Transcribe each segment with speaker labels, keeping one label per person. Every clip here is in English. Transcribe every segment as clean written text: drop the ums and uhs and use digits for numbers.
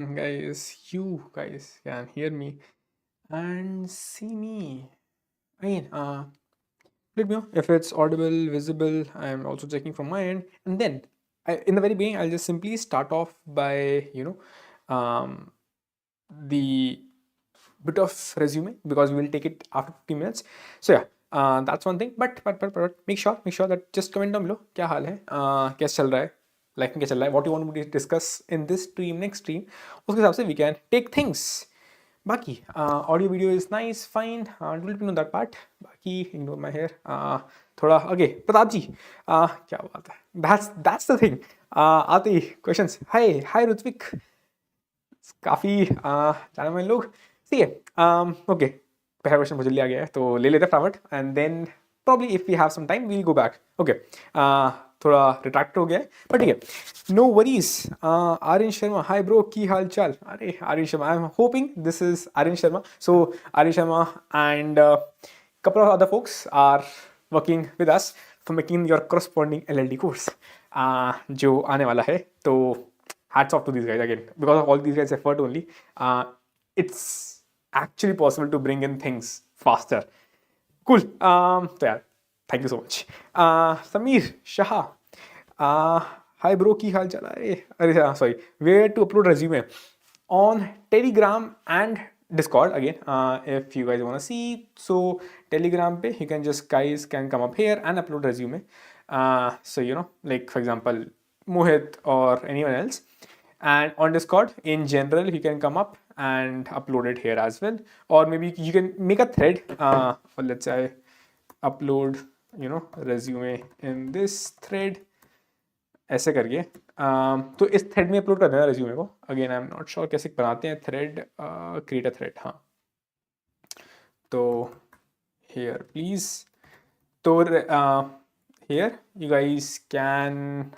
Speaker 1: Guys, you guys can hear me and see me. I mean, let me know if it's audible, visible. I'm also checking from my end. And then, in the very beginning, I'll just simply start off by, the bit of resume because we will take it after 15 minutes. So yeah, that's one thing. But make sure that just comment down below. क्या हाल है? कैसा चल रहा है? Life में क्या चल रहा है? What you want me to discuss in this stream, next stream? उसके हिसाब से we can take things. बाकी audio video is nice fine do let me know that part. बाकी इग्नोर माय हेयर. थोड़ा ओके प्रताप जी, क्या बात है. That's the thing. आते ही क्वेश्चंस. हाय हाय ऋत्विक. काफ़ी जाने वाले लोग सही है. ओके, पहला क्वेश्चन मुझे जल्दी आ गया है तो ले लेते हैं फटाफट and then probably if we have some time we'll go back. Okay, थोड़ा रिट्रैक्ट हो गया है बट ठीक है, no worries. Aryan Sharma, hi bro, की हाल चाल. अरे Aryan Sharma, I am hoping this is Aryan Sharma. So Aryan Sharma and couple of other folks are working with us for making your corresponding LLD course जो आने वाला है. तो hats off to these guys again because of all these guys effort only it's actually possible to bring in things faster. Cool. तो यार thank you so much. Sameer Shah, hi bro, की हाल चला. अरे sorry, where to upload resume? On Telegram and Discord again. If you guys want to see, so Telegram pe you can just guys can come up here and upload resume. So like for example Mohit or anyone else. And on Discord in general you can come up and upload it here as well, or maybe you can make a thread. Or let's say upload resume in this thread ऐसे करके. तो इस thread में upload कर देना resume को. Again I am not sure कैसे बनाते हैं थ्रेड. Create a thread. हाँ, तो हियर प्लीज. तो हियर यू गाइस कैन,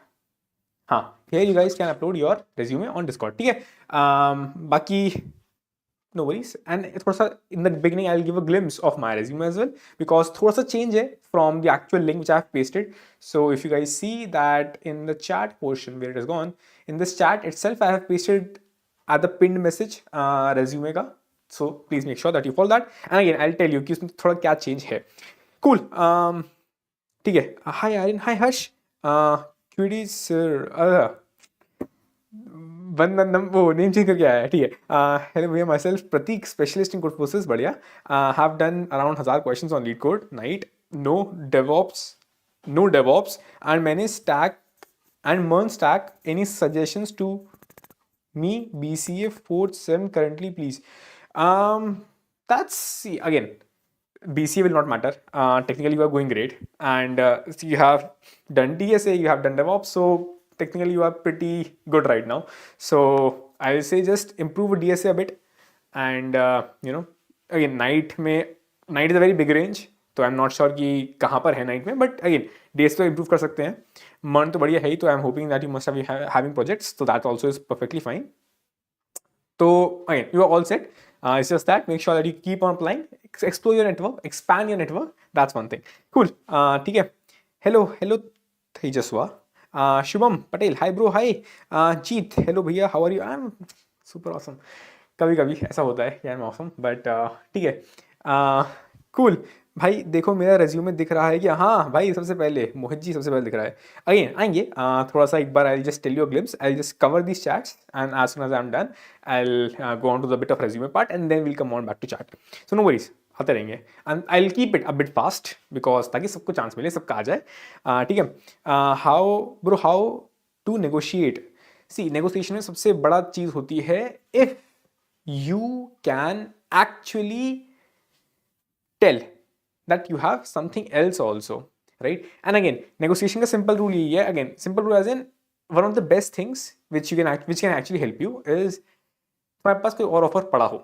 Speaker 1: हाँ, here you guys can upload your resume on Discord. ठीक है. बाकी no worries. And थोड़ा सा in the beginning I'll give a glimpse of my resume as well because थोड़ा सा change है from the actual link which I have pasted. So if you guys see that in the chat portion where it has gone, in this chat itself I have pasted at the pinned message resume का. So please make sure that you follow that. And again I'll tell you कि उसमें थोड़ा क्या change है. Cool. ठीक है. Hi Aryan, hi Harsh. QD sir. वो name change करके आया है. ठीक है. हेलो भैया, myself Pratik, specialist in Codeforces. बढ़िया. Have done around 1000 questions on LeetCode Knight. Know DevOps and MEAN stack and MERN stack. Any suggestions to me BCA 4th sem currently please? That's, see, again, BCA will not matter. Technically you are going great and you have done DSA, you have done DevOps, so technically you are pretty good right now. So I will say just improve DSA a bit and again night is a very big range, तो I am not sure कि कहाँ पर है Knight में, but again days तो improve कर सकते हैं. मन तो बढ़िया है ही, तो I am hoping that you must having projects, तो that also is perfectly fine. तो again you are all set. It's just that make sure that you keep on applying, explore your network, expand your network. That's one thing. Cool. ठीक है. Hello Tejaswa. Shubham Patel, hi bro, hi. Jeet, hello भैया, how are you? I'm super awesome. कभी कभी ऐसा होता है यार, I'm awesome, but ठीक है. Cool. भाई देखो मेरा रेज्यूमे दिख रहा है कि हाँ भाई, सबसे पहले मोहित जी सबसे पहले दिख रहा है. अगेन आएंगे थोड़ा सा एक बार. I just tell you glimpse, I just cover this chats and as soon as I am done I will go on to the bit of resume part and then will come on back to chat. So no worries, आते रहेंगे and I will keep it a bit fast because ताकि सबको chance मिले, सबका आ जाए. ठीक है. How to negotiate. See, negotiation में सबसे बड़ा चीज़ होती है if you can actually tell that you have something else also, right? And again, negotiation का simple rule यही है. Again, simple rule as in one of the best things which can actually help you is तुम्हारे पास कोई और offer पड़ा हो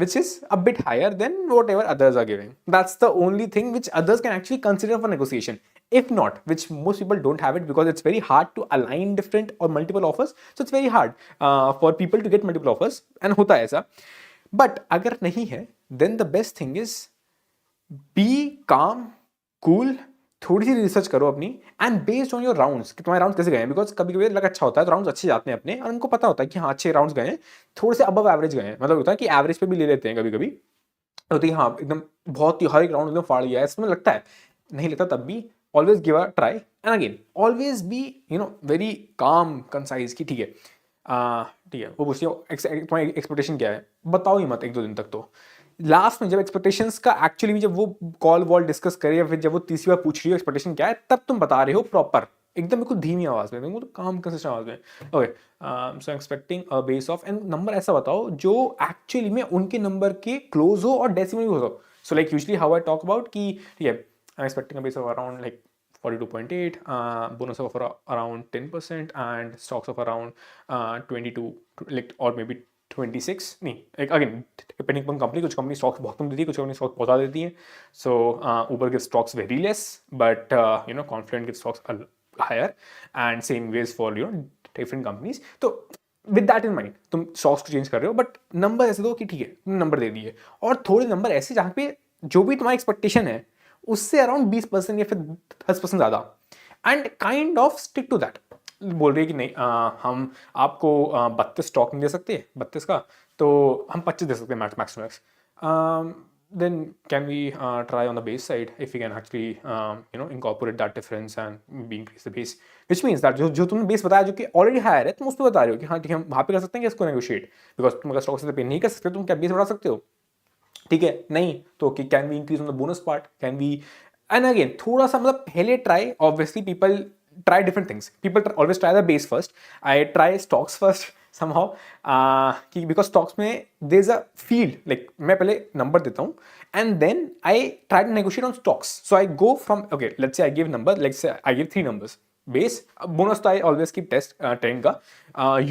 Speaker 1: which is a bit higher than whatever others are giving. That's the only thing which others can actually consider for negotiation. If not, which most people don't have it because it's very hard to align different or multiple offers. So it's very hard for people to get multiple offers and होता है ऐसा. But अगर नहीं है, then the best thing is be calm, cool, थोड़ी सी research करो अपनी, and based on your rounds कि तुम्हारे राउंड्स कैसे गए हैं, बिकॉज कभी कभी लग अच्छा होता है तो राउंड्स अच्छे जाते हैं अपने, और उनको पता होता है कि हाँ अच्छे राउंड्स गए हैं, थोड़े से अबव एवरेज गए हैं, मतलब होता है कि एवरेज पे भी ले लेते हैं कभी कभी, होती है हाँ एकदम बहुत ही हर एक राउंड एकदम फाड़ गया है, इसमें लगता है, नहीं लगता तब भी always give a try, and again always be very calm concise कि ठीक है ठीक है। वो पूछती है तुम्हारी एक्सपेक्टेशन क्या है, बताओ ही मत एक दो दिन तक, तो लास्ट में जब एक्सपेक्टेशंस का एक्चुअली में जब वो कॉल वॉल डिस्कस करे, या फिर जब वो तीसरी बार पूछ रही हो एक्सपेक्टेशन क्या है, तब तुम बता रहे हो प्रॉपर एकदम बिल्कुल धीमी आवाज में, बिल्कुल काम कंसिस्टेंट आवाज में, okay so expecting a base of, and number ऐसा बताओ जो एक्चुअली में उनके नंबर के क्लोज हो और डेसिमल भी हो। So like usually how I talk about कि ठीक है I am expecting a base of around like 42.8, bonus of around 10%, and stocks of around 22 like or maybe 26 नहीं, like again depending on company, कुछ company stocks बहुत कम देती है, कुछ company stocks बहुत ज़्यादा देती हैं, सो Uber gives stocks very less, but Confluent gives stocks higher, and same ways for different companies. तो विद दैट इन माइंड तुम स्टॉक्स को चेंज कर रहे हो, बट नंबर ऐसे दो कि ठीक है तुमने नंबर दे दिए, और थोड़े नंबर ऐसे जहाँ पे जो भी तुम्हारी एक्सपेक्टेशन है उससे अराउंड 20% या फिर 10% ज़्यादा, and kind of stick to that. बोल रही है कि नहीं हम आपको 32 स्टॉक नहीं दे सकते 32 का, तो हम 25 दे सकते हैं max to max, then can we try on the base side if we can actually incorporate that difference and be increase the base, which means that जो तुमने बेस बताया जो कि ऑलरेडी हायर है, तुम उस पर बता रहे हो कि हाँ ठीक है हम वहाँ पे कर सकते हैं कि इसको नेगोशिएट, बिकॉज तुम अगर स्टॉक से पे नहीं कर सकते तुम क्या बेस बढ़ा सकते हो, ठीक है नहीं तो कि can we increase on the bonus part, can we, and again थोड़ा सा मतलब पहले try, obviously people try different things, people always try the base first, I try stocks first somehow कि because stocks में there's a field like मैं पहले number देता हूँ and then I try to negotiate on stocks, so I go from okay let's say I give number, let's say I give 3 numbers base, bonus तो I always keep 10 का,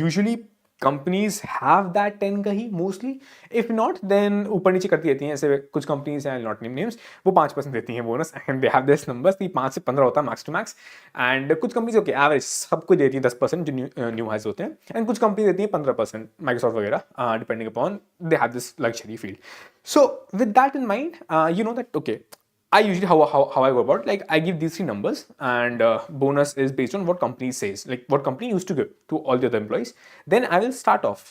Speaker 1: usually companies have that 10 का ही mostly, if not then ऊपर नीचे करती रहती हैं, ऐसे कुछ कंपनीज हैं नॉट नेम नेम्स वो 5% देती हैं bonus, and they have this numbers 5 से 15 होता है मैक्स टू मैक्स, एंड कुछ कंपनीज ओके एवरेज सब कुछ देती है 10% जो न्यू हाइज होते हैं, एंड कुछ कंपनी देती है 15%, माइक्रोसॉफ्ट वगैरह depending upon they have this luxury field. So with that in mind you know that okay I usually how I go about, like I give these 3 numbers, and bonus is based on what company says, like what company used to give to all the other employees. Then I will start off.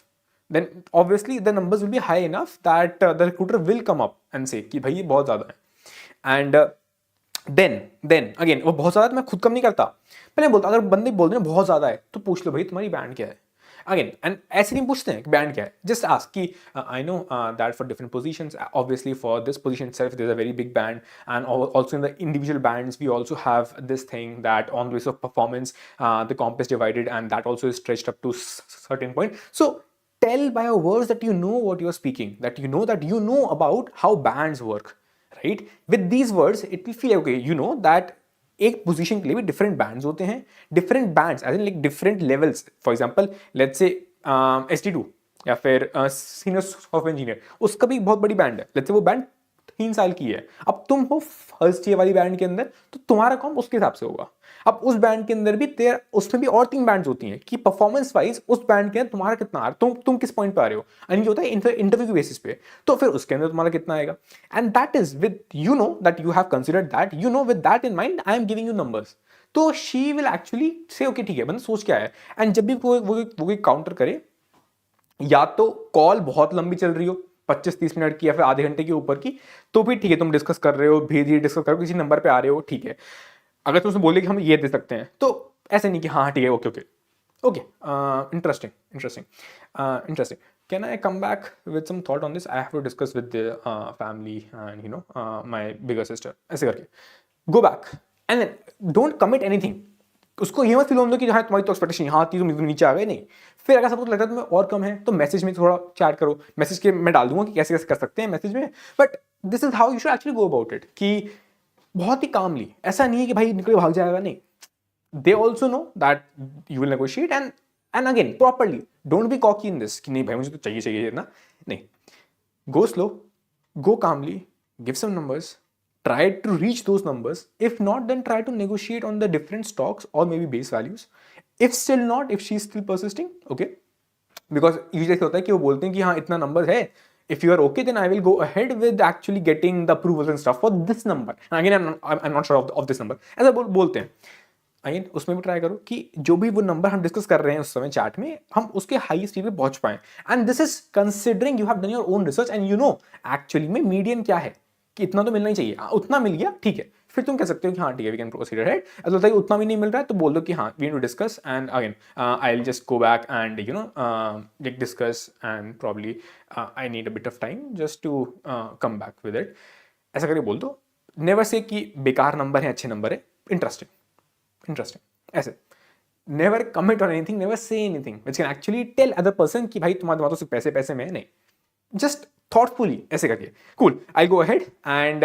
Speaker 1: Then obviously the numbers will be high enough that the recruiter will come up and say कि भाई ये बहुत ज़्यादा है, and then again वो बहुत ज़्यादा तो मैं खुद कम नहीं करता, पहले बोलता अगर बंदे बोल रहे हैं बहुत ज़्यादा है तो पूछ लो भाई तुम्हारी बैंड क्या है, अगेन एंड ऐसे नहीं पूछते हैं कि बैंड क्या है, जस्ट आस्क कि आई know that for different positions, obviously for this position itself there is a very big band, and also in the individual bands we also have this thing that on the basis of performance the comp is divided, and that also is stretched up to certain point. So tell by your words that you know what you are speaking, that you know about how bands work, right? With these words it will feel okay, you know that एक position के लिए भी different bands होते हैं, different bands as in like different levels, for example let's say ST2 या फिर senior software engineer, उसका भी बहुत बड़ी बैंड है, लेट्स से वो बैंड 3 साल की है, अब तुम हो फर्स्ट ईयर वाली बैंड के अंदर तो तुम्हारा कॉम्प उसके हिसाब से होगा, अब उस बैंड के अंदर भी उसमें भी और 3 बैंड्स होती हैं कि परफॉर्मेंस वाइज उस बैंड के अंदर तुम्हारा कितना आ रहा है, तुम किस पॉइंट पे आ रहे हो, एंड ये होता है इंटरव्यू बेसिस पे, तो फिर उसके अंदर तुम्हारा कितना आएगा, and that is with you know that you have considered that, you know with that in mind I am giving you numbers, तो शी विल एक्चुअली से ओके ठीक है बंदा सोच क्या है, एंड जब भी वो काउंटर करे, या तो कॉल बहुत लंबी चल रही हो 25-30 मिनट की या फिर आधे घंटे के ऊपर की, तो भी ठीक है तुम डिस्कस कर रहे हो, धीरे धीरे डिस्कस कर रहे हो, किसी नंबर पे आ रहे हो, ठीक है, अगर तुम उसने बोले कि हम ये दे सकते हैं तो ऐसे नहीं कि हाँ ठीक है okay okay okay interesting can I come back with some thought on this, I have to discuss with the family and my bigger sister, ऐसे करके go back and then don't commit anything, उसको ये मत feel होने दो कि हाँ तुम्हारी तो एक्सपेक्टेशन यहाँ थी तुम नीचे आ गए, नहीं, फिर अगर सबको लगता है तुम्हें और कम है तो मैसेज में थोड़ा चैट करो, मैसेज के मैं डाल दूंगा कि कैसे कैसे कर सकते हैं मैसेज में, but this is how you should actually go about it, कि बहुत ही कामली, ऐसा नहीं है कि भाई निकल भाग जाएगा, नहीं, they also know that you will negotiate and again properly, don't be cocky in this कि नहीं भाई मुझे तो चाहिए ना, नहीं, go slow, go calmly, give some numbers, try to reach those numbers, if not then try to negotiate on the different stocks or maybe base values, if still not, if she's still persisting, okay, because usually होता है कि वो बोलते हैं कि हाँ इतना number है, If you are okay, then I will go ahead with actually getting the approvals and stuff for this number. And again, I'm not sure of this number. ऐसा बोलते हैं. अगेन उसमें भी ट्राई करो कि जो भी वो नंबर हम डिस्कस कर रहे हैं उस समय चैट में, हम उसके हाईएस्ट स्पीड पे पहुंच पाए. And this is considering you have done your own research and you no actually में मीडियन क्या है, कि इतना तो मिलना ही चाहिए. उतना मिल गया, ठीक है, फिर तुम कह सकते हो कि हाँ ठीक है, वी कैन प्रोसीड अहेड. ऐसा होता है कि उतना भी नहीं मिल रहा है तो बोल दो कि हाँ we need to discuss, and again I will just go back and you know like discuss, and probably I need a bit of time just to come back with it. ऐसा करके बोल दो. नेवर से कि बेकार number है, अच्छे number है, interesting ऐसे. Never commit on anything, never say anything which can actually tell other person कि भाई तुम्हारे दिमाग तो सिर्फ पैसे में है. नहीं, जस्ट थॉटफुली ऐसे करके. Cool, I go ahead and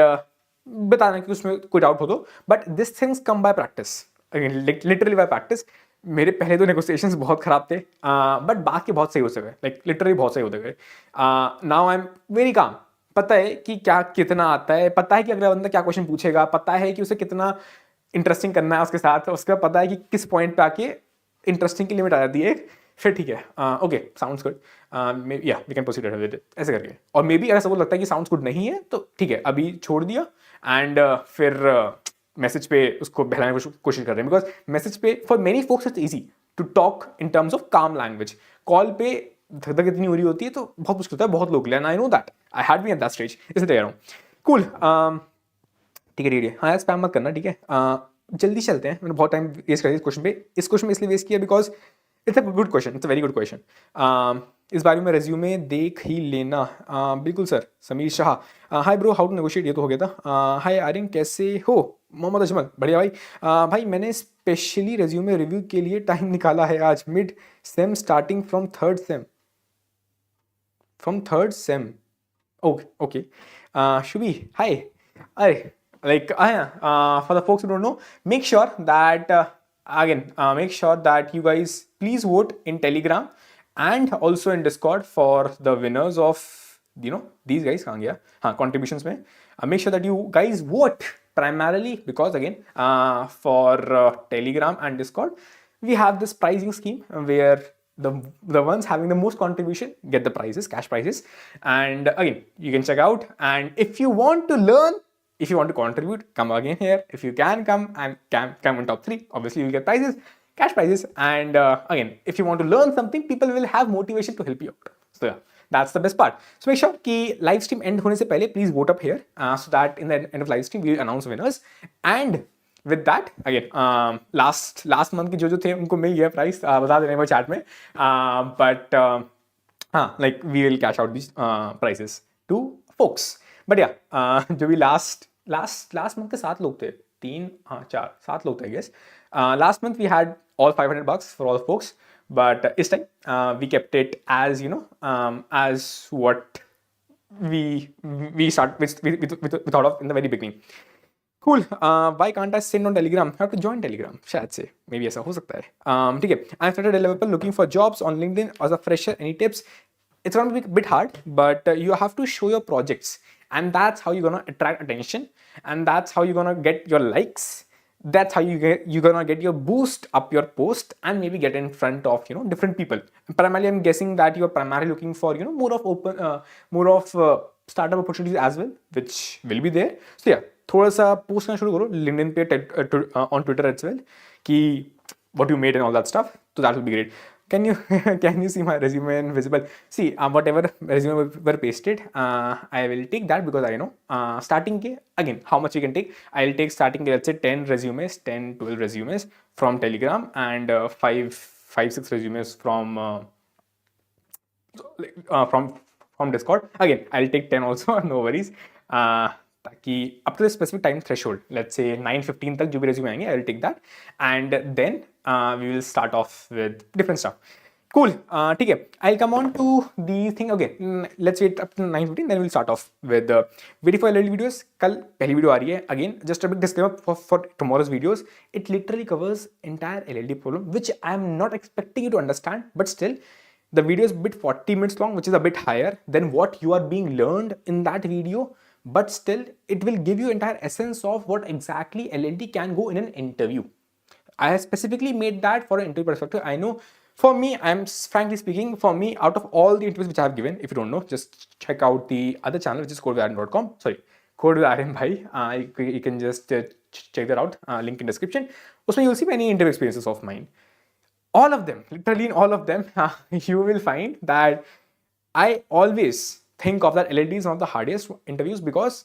Speaker 1: बताना कि उसमें कोई डाउट हो तो. But this things come by practice, literally bye practice. मेरे पहले तो नेगोशिएशंस बहुत खराब थे, बट बाद के बहुत सही हो सके, लाइक लिटरली बहुत सही होते गए. Now I am very calm. पता है कि क्या कितना आता है, पता है कि अगला बंदा क्या क्वेश्चन पूछेगा, पता है कि उसे कितना इंटरेस्टिंग करना है उसके साथ, उसका पता है कि किस पॉइंट पे आके इंटरेस्टिंग की लिमिट आ जाती है. फिर ठीक है, okay sounds good, yeah we can proceed with it ऐसे करके. और मे बी अगर सबको लगता है कि साउंड्स गुड नहीं है तो ठीक है, अभी छोड़ दिया. एंड फिर मैसेज पे उसको बहलाने की कोशिश कर रहे हैं, बिकॉज मैसेज पे for many folks it's easy to talk in terms of calm language. Call पे धक धक इतनी हो रही होती है तो बहुत मुश्किल होता है, बहुत लोग. And I know that, I had been at that stage, इसलिए कह रहा हूँ. कूल, ठीक है. हाँ यार स्पैम मत करना, ठीक है. जल्दी चलते हैं, मैंने बहुत टाइम वेस्ट कर दिया इस क्वेश्चन पे. इस क्वेश्चन में इसलिए वेस्ट किया because it's a good question, it's a very good question. इस बारे में रेज्यूमे देख ही लेना. बिल्कुल sir. Sameer Shah, hi bro, how to negotiate, ये तो हो गया था. हाय आर्यन, कैसे हो? मोहम्मद अजमल, बढ़िया भाई. भाई मैंने स्पेशली रेज्यूमे रिव्यू के लिए टाइम निकाला है आज. Mid sem starting from third sem. Okay. Shubhi, hi. अरे like for the folks who don't know, make sure that make sure that you guys please vote in Telegram and also in Discord for the winners of these guys. कहाँ गया? हाँ, contributions में. Make sure that you guys vote primarily because again for Telegram and Discord we have this pricing scheme where the ones having the most contribution get the prizes, cash prizes. And again you can check out, and if you want to learn, if you want to contribute, come again here. If you can come and come in top 3, obviously you'll get prizes, cash prizes. And again, if you want to learn something, people will have motivation to help you out. So yeah, that's the best part. So make sure कि live stream end होने से पहले please vote up here so that in the end of live stream we will announce winners. And with that, again, last month के जो थे उनको मिल गया price, बता देने वो चैट में. But like we will cash out these prizes to folks. But yeah, जो भी last month के 7 लोग थे, 7 लोग थे I guess. Last month we had all $500 for all the folks, but this time we kept it as as what we thought of in the very beginning. Cool. Why can't I send on Telegram? I have to join Telegram. शायद से maybe ऐसा हो सकता है. ठीक है. I'm a started developer looking for jobs on LinkedIn as a fresher. Any tips? It's going to be a bit hard, but you have to show your projects. And that's how you're gonna attract attention, and that's how you're gonna get your likes. That's how you're gonna get your boost up your post and maybe get in front of different people. Primarily, I'm guessing that you're primarily looking for more of startup opportunities as well, which will be there. So yeah, थोड़ा सा post करना शुरू करो LinkedIn पे, on Twitter as well, कि what you made and all that stuff. So that will be great. Can you see my resume and visible? See, whatever resume were pasted, I will take that because I know starting ke, again how much you can take. I'll take starting let's say 10 resumes, 12 resumes from Telegram, and 5-6 resumes from Discord. Again, I'll take 10 also, no worries. ताकि up to the specific time threshold, let's say 9:15 तक जो भी resume आएंगे, I'll take that, and then we will start off with different stuff. Cool. ठीक है. I'll come on to the thing. Okay, let's wait up to 9:15, then we'll start off with waiting for LLD videos. कल पहली video आ रही है. Again, just a big disclaimer for tomorrow's videos. It literally covers entire LLD problem, which I am not expecting you to understand, but still. The video is a bit 40 minutes long, which is a bit higher than what you are being learned in that video. But still, it will give you entire essence of what exactly LLD can go in an interview. I have specifically made that for an interview perspective. I know For me, I'm frankly speaking, for me, out of all the interviews which I have given, if you don't know, just check out the other channel, which is codewitharyan.com. Sorry, code with Aryan bhai. You can just check that out. Link in description. Also, you'll see many interview experiences of mine. All of them, literally in all of them, you will find that I always think of that LLD is one of the hardest interviews because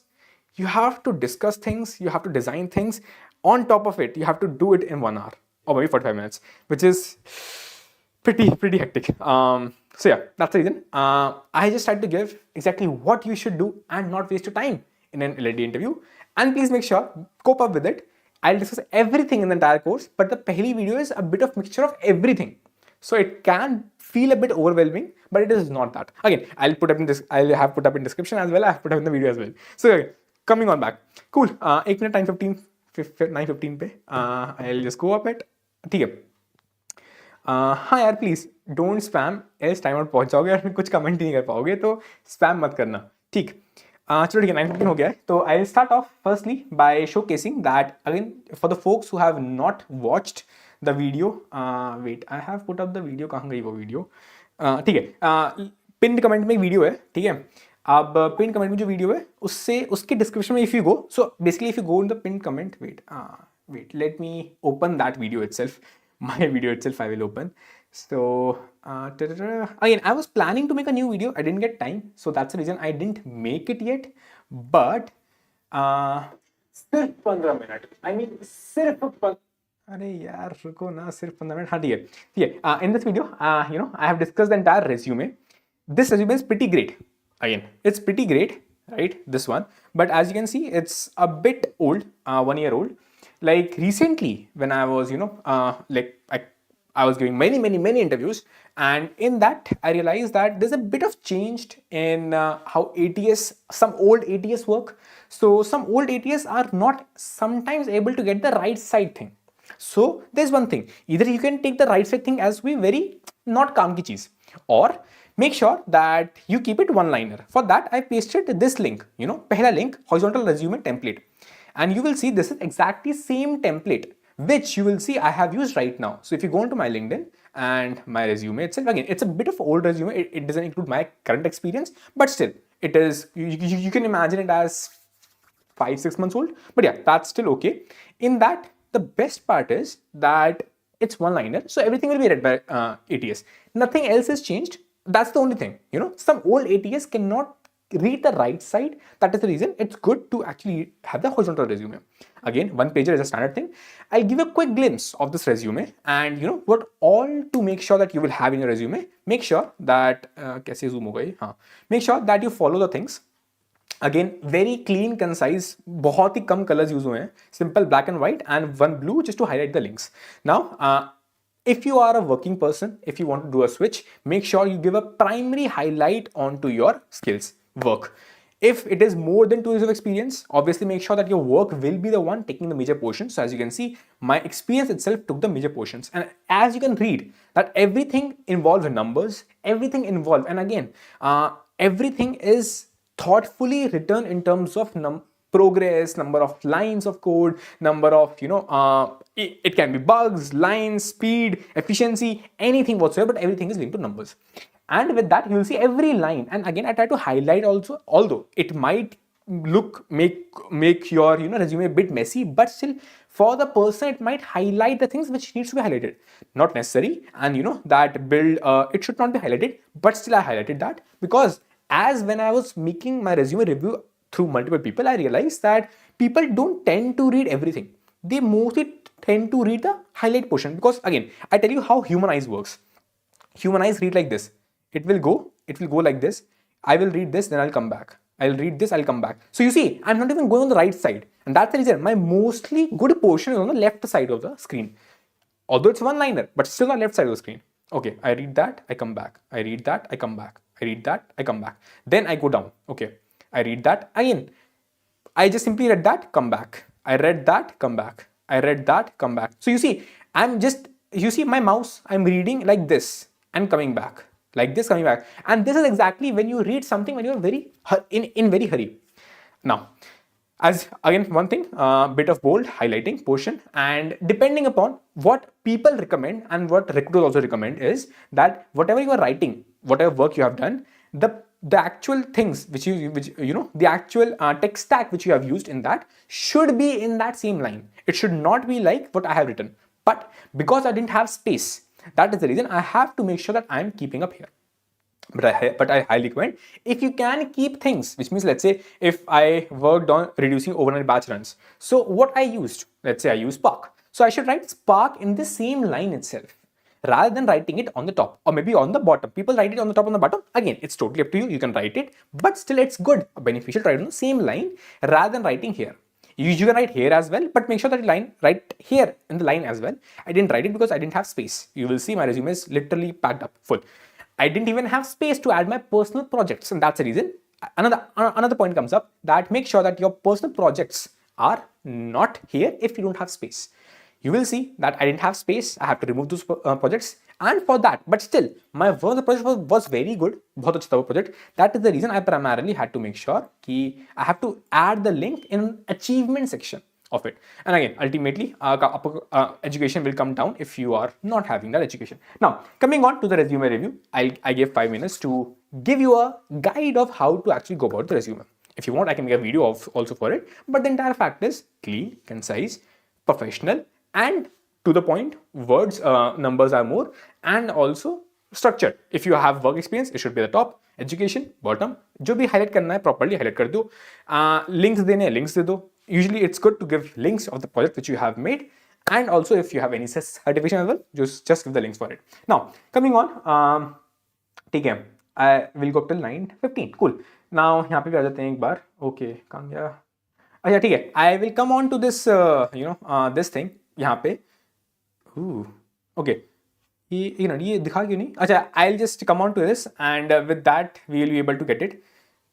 Speaker 1: you have to discuss things, you have to design things. On top of it, you have to do it in 1 hour or maybe 45 minutes, which is pretty hectic. So yeah, that's the reason. I just tried to give exactly what you should do and not waste your time in an LLD interview. And please make sure cope up with it. I'll discuss everything in the entire course, but the pehli video is a bit of mixture of everything. So it can feel a bit overwhelming, but it is not that. Again, I'll have put up in description as well. I have put up in the video as well. So okay, coming on back. Cool. 1 minute 9:15 पे I'll just go up it. ठीक है. हाँ यार please don't spam else time out पहुंच जाओगे और कुछ comment ही नहीं कर पाओगे, तो स्पैम मत करना. ठीक. चलो ठीक है, 9:15 हो गया है. तो I start off firstly by showcasing that again for the folks who have not watched the video. Wait, I have put up the video. कहाँ गई वो वीडियो? ठीक है, पिन कमेंट में एक वीडियो है. ठीक है, अब पिन कमेंट में जो वीडियो है उससे उसके डिस्क्रिप्शन में if you go, so basically if you go in the pin comment, wait let me open that video itself. My video itself I will open. So again, I was planning to make a new video. I didn't get time, so that's the reason I didn't make it yet. But सिर्फ 15 minute, I mean सिर्फ अरे यार रुको ना, सिर्फ 15 minute. हाँ ठीक है, ठीक है. In this video, I have discussed the entire resume. This resume is pretty great. Again, it's pretty great, right? This one, but as you can see, it's a bit old, 1 year old. Like recently when I was I was giving many interviews, and in that I realized that there's a bit of changed in how some old ATS work. So some old ATS are not sometimes able to get the right side thing. So there's one thing, either you can take the right side thing as we very not काम की चीज, or make sure that you keep it one liner. For that I pasted this link, पहला link, horizontal resume template. And you will see this is exactly same template which you will see I have used right now. So if you go into my LinkedIn and my resume itself, again it's a bit of old resume, it doesn't include my current experience, but still it is, you can imagine it as 5-6 months old, but yeah, that's still okay. In that, the best part is that it's one liner, so everything will be read by ATS, nothing else is changed. That's the only thing. Some old ATS cannot read the right side. That is the reason it's good to actually have the horizontal resume. Again, one pager is a standard thing. I'll give a quick glimpse of this resume and what all to make sure that you will have in your resume. Make sure that कैसे zoom हो गई? हाँ. Make sure that you follow the things. Again, very clean, concise, बहुत ही कम colors use हुए हैं. Simple black and white and one blue just to highlight the links. Now, if you are a working person, if you want to do a switch, make sure you give a primary highlight onto your skills. Work. If it is more than 2 years of experience, obviously make sure that your work will be the one taking the major portion. So as you can see, my experience itself took the major portions, and as you can read that everything involves numbers, everything involved, and again everything is thoughtfully written in terms of progress, number of lines of code, number of it can be bugs, lines, speed, efficiency, anything whatsoever, but everything is linked to numbers. And with that, you will see every line. And again, I try to highlight also, although it might make your resume a bit messy, but still for the person, it might highlight the things which needs to be highlighted. Not necessary. And that build, it should not be highlighted, but still I highlighted that because as when I was making my resume review through multiple people, I realized that people don't tend to read everything. They mostly tend to read the highlight portion because again, I tell you how human eyes works. Human eyes read like this. It will go like this. I will read this, then I'll come back. I'll read this, I'll come back. So you see, I'm not even going on the right side. And that's the reason my mostly good portion is on the left side of the screen. Although it's one liner, but still on the left side of the screen. Okay, I read that, I come back. I read that, I come back. I read that, I come back. Then I go down. Okay, I read that again. I just simply read that, come back. I read that, come back. I read that, come back. So you see, my mouse, I'm reading like this and coming back. Like this, coming back. And this is exactly when you read something when you're in very hurry. Now, As again, one thing, bit of bold highlighting portion, and depending upon what people recommend and what recruiters also recommend is that whatever you are writing, whatever work you have done, the actual things which you know, the actual tech stack which you have used in that should be in that same line. It should not be like what I have written. But because I didn't have space, that is the reason I have to make sure that I am keeping up here. But I highly recommend if you can keep things, which means, let's say if I worked on reducing overnight batch runs. So what I used, let's say I use Spark. So I should write Spark in the same line itself rather than writing it on the top or maybe on the bottom. People write it on the top, on the bottom. Again, it's totally up to you. You can write it, but still it's good, beneficial to write on the same line rather than writing here. You can write here as well, but make sure that you write here in the line as well. I didn't write it because I didn't have space. You will see my resume is literally packed up full. I didn't even have space to add my personal projects, and that's the reason. Another point comes up, that make sure that your personal projects are not here if you don't have space. You will see that I didn't have space. I have to remove those projects, and for that, but still, my work on the project was very good. बहुत अच्छा था वो project. That is the reason I primarily had to make sure कि I have to add the link in achievement section of it. And again, ultimately, education will come down if you are not having that education. Now, coming on to the resume review, I gave 5 minutes to give you a guide of how to actually go about the resume. If you want, I can make a video also for it. But the entire fact is clean, concise, professional, and to the point. Words, numbers are more, and also structured. If you have work experience, it should be the top. Education, bottom. जो भी highlight करना है properly highlight कर दो. Links देने हैं, links दे दो. Usually it's good to give links of the project which you have made, and also if you have any certification as well, just give the links for it. Now coming on, ठीक है, I will go till 9:15. Cool. Now यहाँ पे भी आ जाते हैं एक बार. Okay, कहाँ गया? अच्छा ठीक है. I will come on to this this thing यहाँ पे. Okay. ये दिखा क्यों नहीं? अच्छा, I'll just come on to this, and with that we will be able to get it.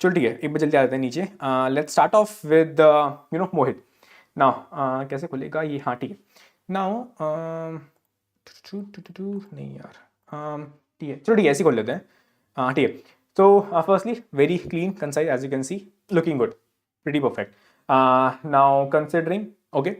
Speaker 1: चलो ठीक है, एक बार जल्दी आ जाते हैं नीचे. Let's start off with Mohit. Now कैसे खुलेगा ये? हाँ ठीक है. Now नहीं यार, ठीक है, चलो ठीक है, ऐसे खोल लेते हैं. ठीक है. So firstly, very clean, concise, as you can see, looking good, pretty perfect. Now considering, okay,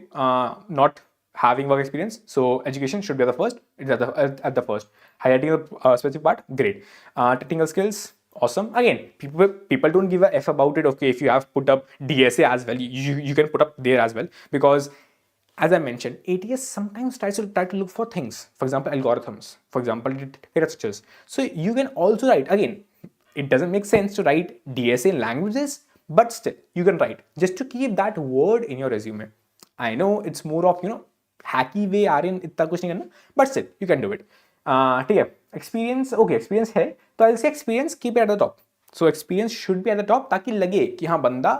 Speaker 1: not having work experience, so education should be at the first. It's at the first. Highlighting the specific part, great. Technical skills, awesome. Again, people don't give a f about it. Okay, if you have put up DSA as well, you can put up there as well, because as I mentioned, ATS sometimes tries to look for things. For example, algorithms. For example, data structures. So you can also write. Again, it doesn't make sense to write DSA in languages, but still you can write just to keep that word in your resume. I know it's more of hacky way, Aryan इतना कुछ नहीं करना, but still you can do it. ठीक है. Experience, okay, experience है, तो I'll say experience keep it at the top. So experience should be at the top, ताकि लगे कि हाँ बंदा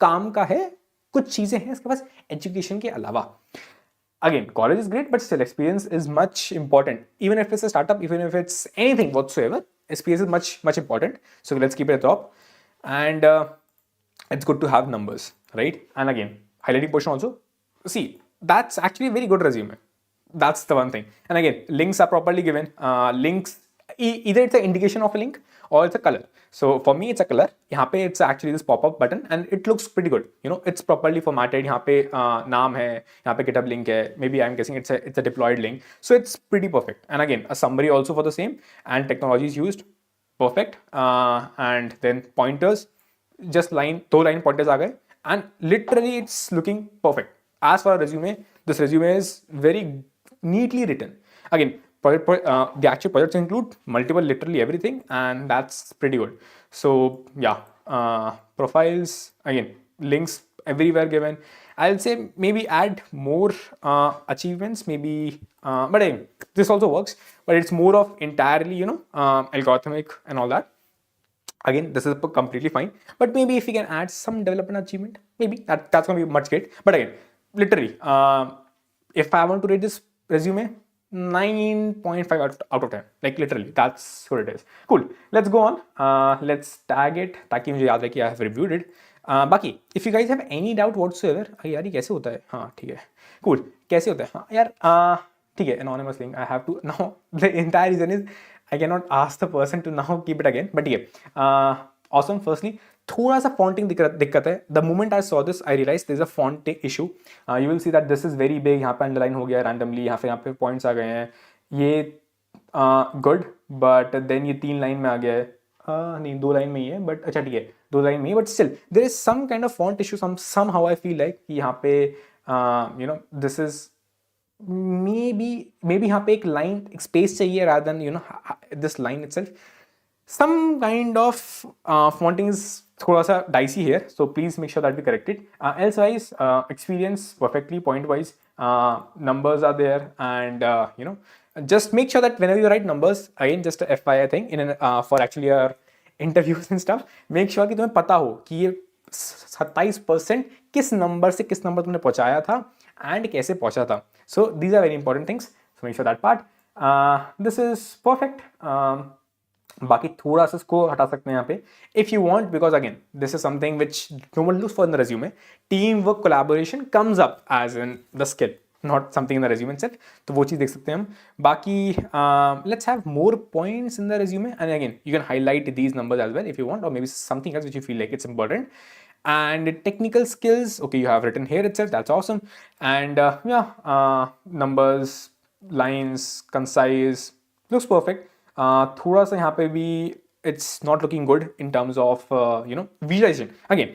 Speaker 1: काम का है, कुछ चीजें हैं इसके पास education के अलावा. Again, college is great, but still experience is much important. Even if it's a startup, even if it's anything whatsoever, experience is much important. So let's keep it at the top, and it's good to have numbers, right? And again, highlighting portion also. See, that's actually a very good resume. That's the one thing. And again, links are properly given. Links, either it's an indication of a link or it's a color. So for me, it's a color. यहाँ पे it's actually this pop-up button, and it looks pretty good. It's properly formatted. यहाँ पे नाम है, यहाँ पे GitHub link है. Maybe I'm guessing it's a deployed link. So it's pretty perfect. And again, a summary also for the same, and technologies used, perfect. And then pointers, just दो line pointers आ गए, and literally it's looking perfect. As for a resume, this resume is very neatly written. Again, the actual projects include multiple, literally everything, and that's pretty good. So yeah, profiles, again, links everywhere given. I'll say maybe add more achievements, maybe, but again, this also works, but it's more of entirely, algorithmic and all that. Again, this is completely fine, but maybe if we can add some development achievement, maybe that's going to be much great. But again, literally, if I want to rate this resume, 9.5 out of 10. Like literally, that's what it is. Cool. Let's go on. Let's tag it ताकि मुझे याद रहे कि I have reviewed it. बाकी, if you guys have any doubt whatsoever, यार ये कैसे होता है? हाँ ठीक है. Cool. कैसे होता है? हाँ यार ठीक है. Anonymous link. I have to now. The entire reason is I cannot ask the person to now keep it again. But yeah, awesome. Firstly, थोड़ा सा फॉन्टिंग दिक्कत है. The moment I saw this I realise there is a font issue. You will see that this is very big. यहाँ पे underline हो गया randomly, यहाँ पे पॉइंट्स आ गए हैं. ये गुड, बट देन ये 3 लाइन में आ गया है. नहीं 2 लाइन में ही है, बट अच्छा ठीक है 2 लाइन में ही, but still there is some kind of font issue. Somehow I feel like कि यहाँ पे दिस इज मे बी यहाँ पे एक लाइन, एक स्पेस चाहिए rather than this line itself. Some kind of fonting is थोड़ा सा dicey here, so please make sure that we correct it. Elsewise, experience perfectly, point wise, numbers are there, and just make sure that whenever you write numbers, again just a FYI thing for actually your interviews and stuff, make sure कि तुम्हें पता हो कि ये 27% किस number से किस number तुमने पहुंचाया था एंड कैसे पहुंचा था. So these are very important things, so make sure that part. This is perfect. बाकी थोड़ा सा इसको हटा सकते हैं यहाँ पे if you want, because again this is something which no one looks for in the resume. Team work collaboration comes up as in the skill, not something in the resume itself. तो वो चीज़ देख सकते हैं हम. बाकी let's have more points in the resume, and again you can highlight these numbers as well if you want, और maybe something else which you feel like it's important. And technical skills, okay, you have written here itself, that's awesome. And numbers, lines, concise, looks perfect. थोड़ा सा यहाँ पे भी it's not looking good in terms of visualization. Again,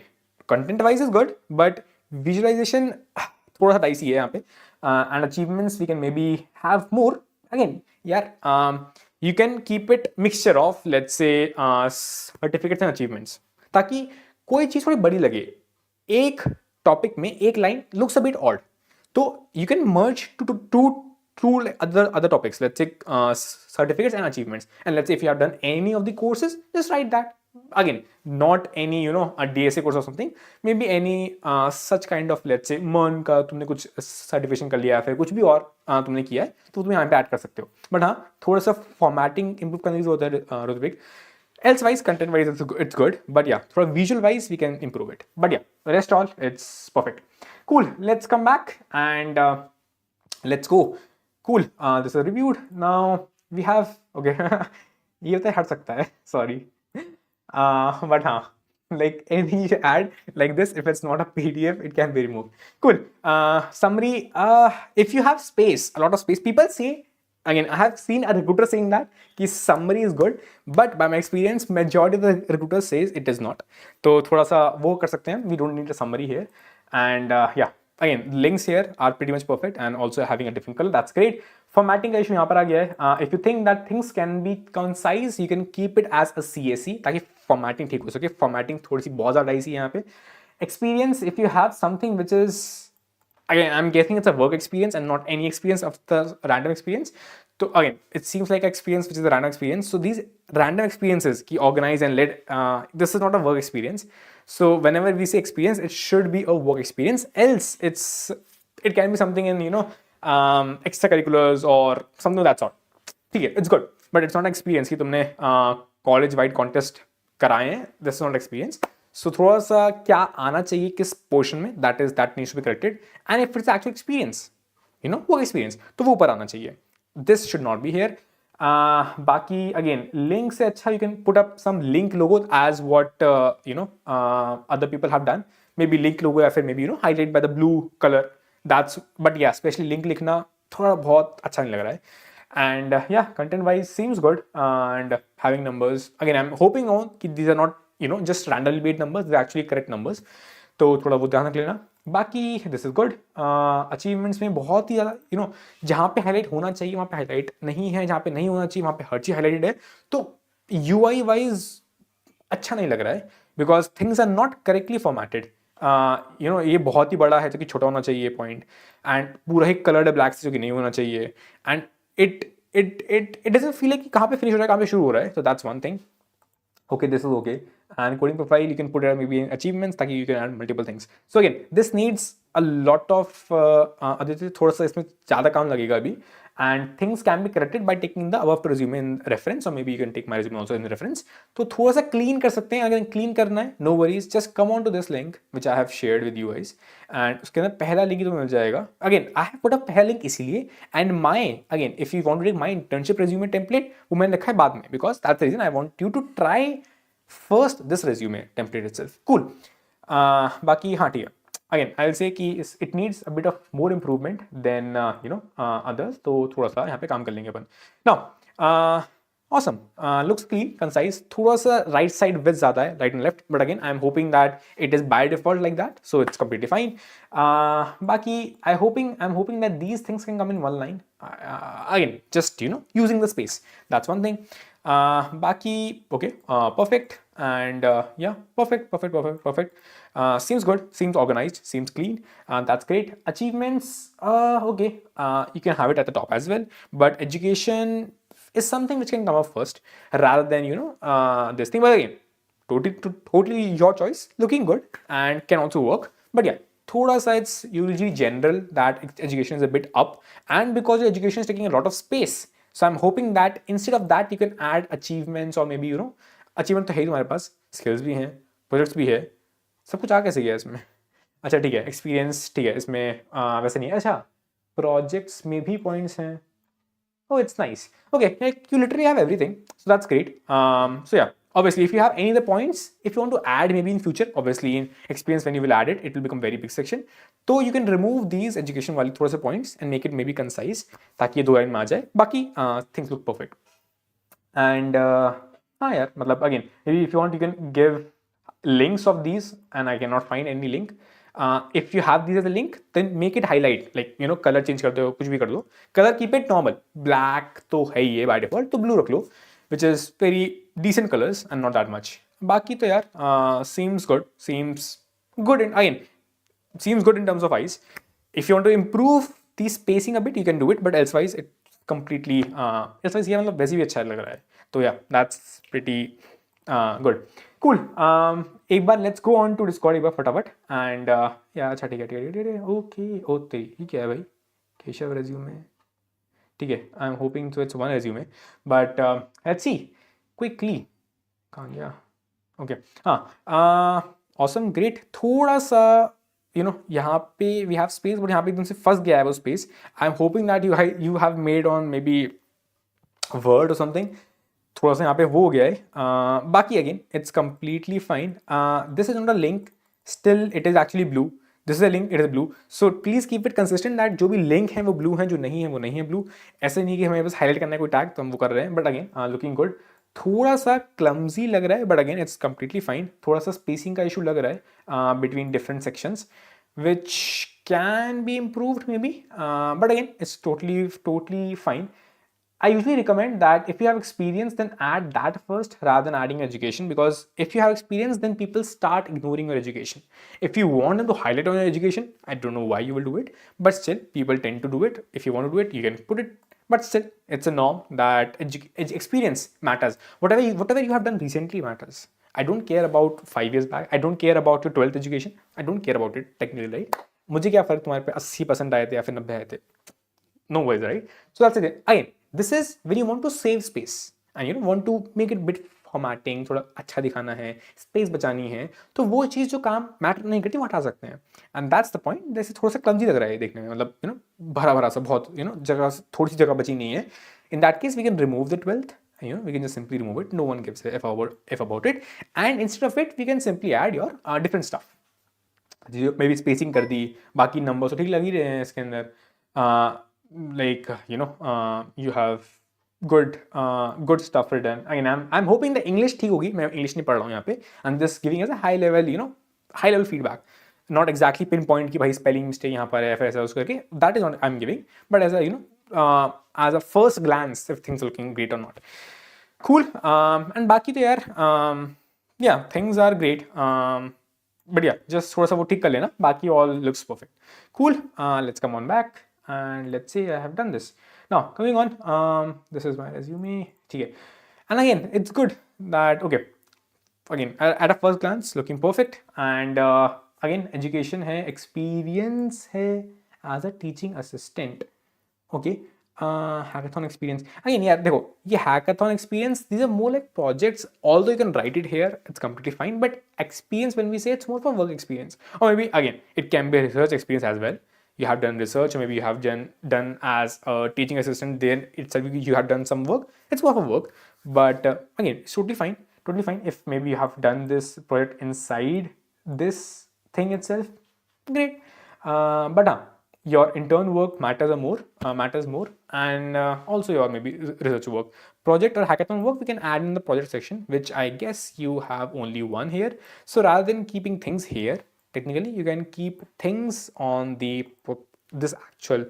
Speaker 1: content wise is good, but visualization थोड़ा सा dicey है यहाँ पे. And achievements we can maybe have more. Again, you can keep it mixture of, let's say, certificates and achievements, ताकि कोई चीज थोड़ी बड़ी लगे. एक टॉपिक में एक line looks a bit odd, तो you can merge to other topics, let's say certificates and achievements, and let's say if you have done any of the courses, just write that. Again, not any a DSA course or something, maybe any such kind of, let's say MERN का तुमने कुछ certification कर लिया है, फिर कुछ भी और तुमने किया है, तो तुम यहाँ पे ऐड कर सकते हो. बट हाँ, थोड़ा सा फॉर्मेटिंग इंप्रूव करने की जरूरत है Ritwik. Elsewise, content wise, it's good, but yeah, for visual wise, we can improve it. But yeah, the rest all, it's perfect. Cool. Let's come back and let's go. Cool. This is reviewed. Now we have, okay, ये तो हट सकता है, sorry. But हाँ, like any ad like this, if it's not a PDF, it can be removed. Cool. Summary. If you have space, a lot of space, people say. Again, I have seen a recruiter saying that कि summary is good, but by my experience, majority of the recruiters says it is not. तो थोड़ा सा वो कर सकते हैं. We don't need a summary here. And yeah, again, links here are pretty much perfect and also having a different color. That's great. Formatting का issue यहाँ पर आ गया है. If you think that things can be concise, you can keep it as a CSE ताकि formatting ठीक हो सके. Formatting थोड़ी सी बहुत ज़्यादा इसी यहाँ पे. Experience, if you have something which is, again, I'm guessing it's a work experience and not any experience of the random experience. So again, it seems like experience which is a random experience. So these random experiences, ki organized and led, this is not a work experience. So whenever we say experience, it should be a work experience. Else, it can be something in extracurriculars or something of that sort. Okay, it's good, but it's not experience कि तुमने college-wide contest कराए हैं. This is not experience. So थोड़ा सा क्या आना चाहिए किस पोर्शन में, that needs to be corrected. And if it's actual experience, work experience, तो वो ऊपर आना चाहिए. This should not be here. बाकी again, link से अच्छा you can put up some link logo as what other people have done. Maybe link logo या फिर maybe highlight by the blue color. But yeah, especially link लिखना थोड़ा बहुत अच्छा नहीं लग रहा है. And yeah, content wise seems good, and having numbers. Again, I'm hoping on कि these are not just randomly made numbers, they're actually correct numbers. तो थोड़ा वो ध्यान रख लेना. बाकी दिस इज गुड. अचीवमेंट्स में बहुत ही ज़्यादा जहाँ पे हाईलाइट होना चाहिए वहाँ पे हाईलाइट नहीं है, जहाँ पे नहीं होना चाहिए वहाँ पे हर चीज़ हाईलाइटेड है. तो UI वाइज अच्छा नहीं लग रहा है, because things are not correctly formatted. ये बहुत ही बड़ा है जो कि छोटा होना चाहिए पॉइंट, एंड पूरा ही कलर्ड है ब्लैक से जो कि नहीं होना चाहिए. And it doesn't feel like कि कहाँ पे फिनिश हो रहा है, कहाँ पे शुरू हो रहा है. So that's one thing. Okay, this is okay. And coding profile, you can put it maybe in achievements ताकि you can add multiple things. So again, this needs a lot of Aditya थोड़ा सा इसमें ज़्यादा काम लगेगा अभी, and things can be corrected by taking the above resume in reference, or maybe you can take my resume also in reference. तो थोड़ा सा clean कर सकते हैं. अगर clean करना है, no worries, just come on to this link which I have shared with you guys, and उसके अंदर पहला link तो मिल जाएगा. Again, I have put a पहला link इसीलिए, and my again, if you want to take my internship resume template, वो मैंने रखा है बाद में, because that's the reason I want you to try first this resume template itself. Cool. बाकी हाँ ठीक है. Again, I'll say कि it needs a bit of more improvement than others. तो थोड़ा सा यहाँ पे काम कर लेंगे अपन. Now, awesome. Looks clean, concise. थोड़ा सा right side width ज़्यादा है, right and left. But again, I'm hoping that it is by default like that, so it's completely fine. बाकी I'm hoping that these things can come in one line. Again, just using the space. That's one thing. बाकी okay, perfect. And yeah, perfect. Seems good, seems organized, seems clean. That's great. Achievements, okay, you can have it at the top as well. But education is something which can come up first rather than this thing. But again, totally your choice. Looking good and can also work. But yeah, thoda sa it's usually general that education is a bit up, and because your education is taking a lot of space, so I'm hoping that instead of that you can add achievements, or maybe achievement तो है ही तुम्हारे पास, skills भी हैं, projects भी है, सब कुछ आ कैसे गया इसमें. अच्छा ठीक है, एक्सपीरियंस ठीक है, इसमें वैसे नहीं है. अच्छा प्रोजेक्ट्स में भी पॉइंट्स हैं. Oh, it's nice. Okay, you literally have everything, so that's great. So yeah, obviously if you have any other points, if you want to add maybe in future, obviously in experience when you will add it, it will become very big section. So you can remove these education वाले थोड़े से points and make it maybe concise, ताकि ये 2 line में आ जाए. बाकी things look perfect. And हाँ यार, मतलब again, maybe if you want you can give links of these, and I cannot find any link. If you have these as a link, then make it highlight, like color change कर दो, कुछ भी कर दो. Color keep it normal. Black तो है ही है by default, तो blue रख लो, which is very decent colors and not that much. बाकी तो यार seems good in, again, seems good in terms of eyes. If you want to improve the spacing a bit, you can do it, but elsewise it completely elsewise ये मतलब वैसे भी अच्छा लग रहा है. तो yeah, that's pretty good. Cool. एक बार let's go on to Discord एक बार फटाफट. And yeah, अच्छा ठीक है. Okay, ओ तेरी ये क्या है भाई, केशव resume. ठीक है, I'm hoping so it's one resume, but let's see quickly. कहाँ गया? Okay. हाँ, awesome, great. थोड़ा सा यहाँ पे we have space, but यहाँ पे एकदम से फंस गया है वो space. I'm hoping that you have made on maybe Word or something. थोड़ा सा यहाँ पे वो हो गया है. बाकी again it's completely fine. This is not a link, still it is actually blue. This is a link, it is blue. So please keep it consistent that जो भी लिंक है वो ब्लू है, जो नहीं है वो नहीं है ब्लू. ऐसे नहीं कि हमें बस हाईलाइट करना है कोई टैग तो हम वो कर रहे हैं. But again looking good. थोड़ा सा क्लमजी लग रहा है, but again it's completely fine. थोड़ा सा स्पेसिंग का इशू लग रहा है between different sections, which can be improved maybe, but again it's totally fine. I usually recommend that if you have experience, then add that first rather than adding education, because if you have experience, then people start ignoring your education. If you want them to highlight on your education, I don't know why you will do it, but still people tend to do it. If you want to do it, you can put it, but still it's a norm that experience matters. Whatever you have done recently matters. I don't care about 5 years back. I don't care about your 12th education. I don't care about it technically, right? मुझे क्या फर्क तुम्हारे पे 80% आए थे या फिर 90 आए थे? No worries, right? So that's it. Again, this is when you want to save space and want to make it bit formatting, थोड़ा अच्छा दिखाना है, स्पेस बचानी है, तो वो चीज़ जो काम मैटर नहीं करती वो हटा सकते हैं. And that's the point. जैसे थोड़ा सा क्लमजी लग रहा है देखने में, मतलब भरा सा बहुत, जगह थोड़ी सी जगह बची नहीं है. In that case we can remove the 12th. We can just simply remove it. No one gives a f about it. And instead of it, we can simply add your different stuff. Maybe spacing कर दी, बाकी numbers तो ठीक लग ही रहे हैं इसके अंदर. Like you have good stuff written. Again, I'm hoping the English ठीक होगी. मैं English नहीं पढ़ रहा हूँ यहाँ पे. I'm just giving as a high level feedback. Not exactly pinpoint कि भाई spelling mistake यहाँ पर है फिर ऐसा उसको करके. That is what I'm giving. But as a as a first glance, if things are looking great or not. Cool. And बाकी तो यार yeah, things are great. But yeah, just थोड़ा सा वो ठीक कर लेना. बाकी all looks perfect. Cool. Let's come on back. And let's say I have done this. Now coming on, this is my resume. ठीक है. And again, it's good that okay. Again, at a first glance, looking perfect. And again, education है, experience है as a teaching assistant. Okay. Hackathon experience. Again, yeah, देखो, ये hackathon experience, these are more like projects. Although you can write it here, it's completely fine. But experience, when we say, it's more for work experience. Or maybe again, it can be a research experience as well. You have done research, or maybe you have done as a teaching assistant. Then itself you have done some work. It's more for work. But again, it's totally fine. totally fine. If maybe you have done this project inside this thing itself, great. But your intern work matters more, and also your maybe research work, project or hackathon work we can add in the project section, which I guess you have only one here. So rather than keeping things here, technically you can keep things on the this actual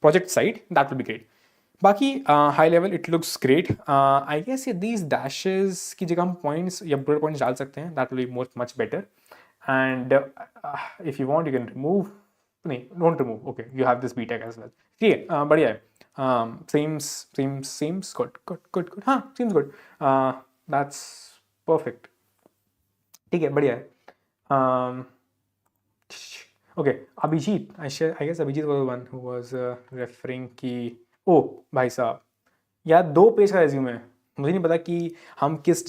Speaker 1: project side. That will be great. बाकी high level it looks great. I guess ये these dashes की जगह हम points या bullet points डाल सकते हैं. That will be more much better. And if you want you can remove, नहीं don't remove, okay you have this BTech as well. ठीक है, बढ़िया है. seems good. हाँ, seems good. That's perfect. ठीक है, बढ़िया है. Okay, Abhijit, I guess Abhijit was the one who was referring कि ओ भाई साहब यार 2 पेज का रेज्यूमे है. मुझे नहीं पता कि हम किस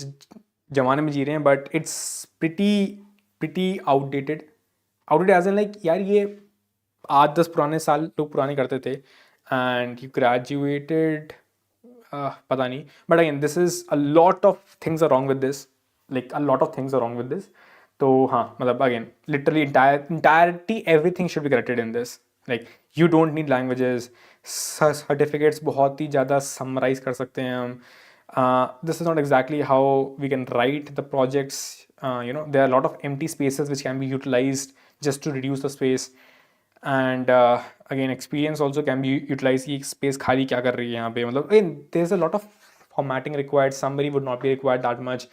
Speaker 1: जमाने में जी रहे हैं, but it's pretty outdated as in like यार ये 8-10 पुराने साल लोग पुराने करते थे एंड यू ग्रेजुएटेड, पता नहीं. But again this is a lot of things are wrong with this, like a lot of things are wrong with this. तो हाँ, मतलब again literally entirety everything should be corrected in this. Like you don't need languages, certificates बहुत ही ज़्यादा summarize कर सकते हैं हम. This is not exactly how we can write the projects. There are lot of empty spaces which can B utilised just to reduce the space. And again experience also can be utilise की space खाली क्या कर रही है यहाँ पे. मतलब there is a lot of formatting required. Summary would not be required that much.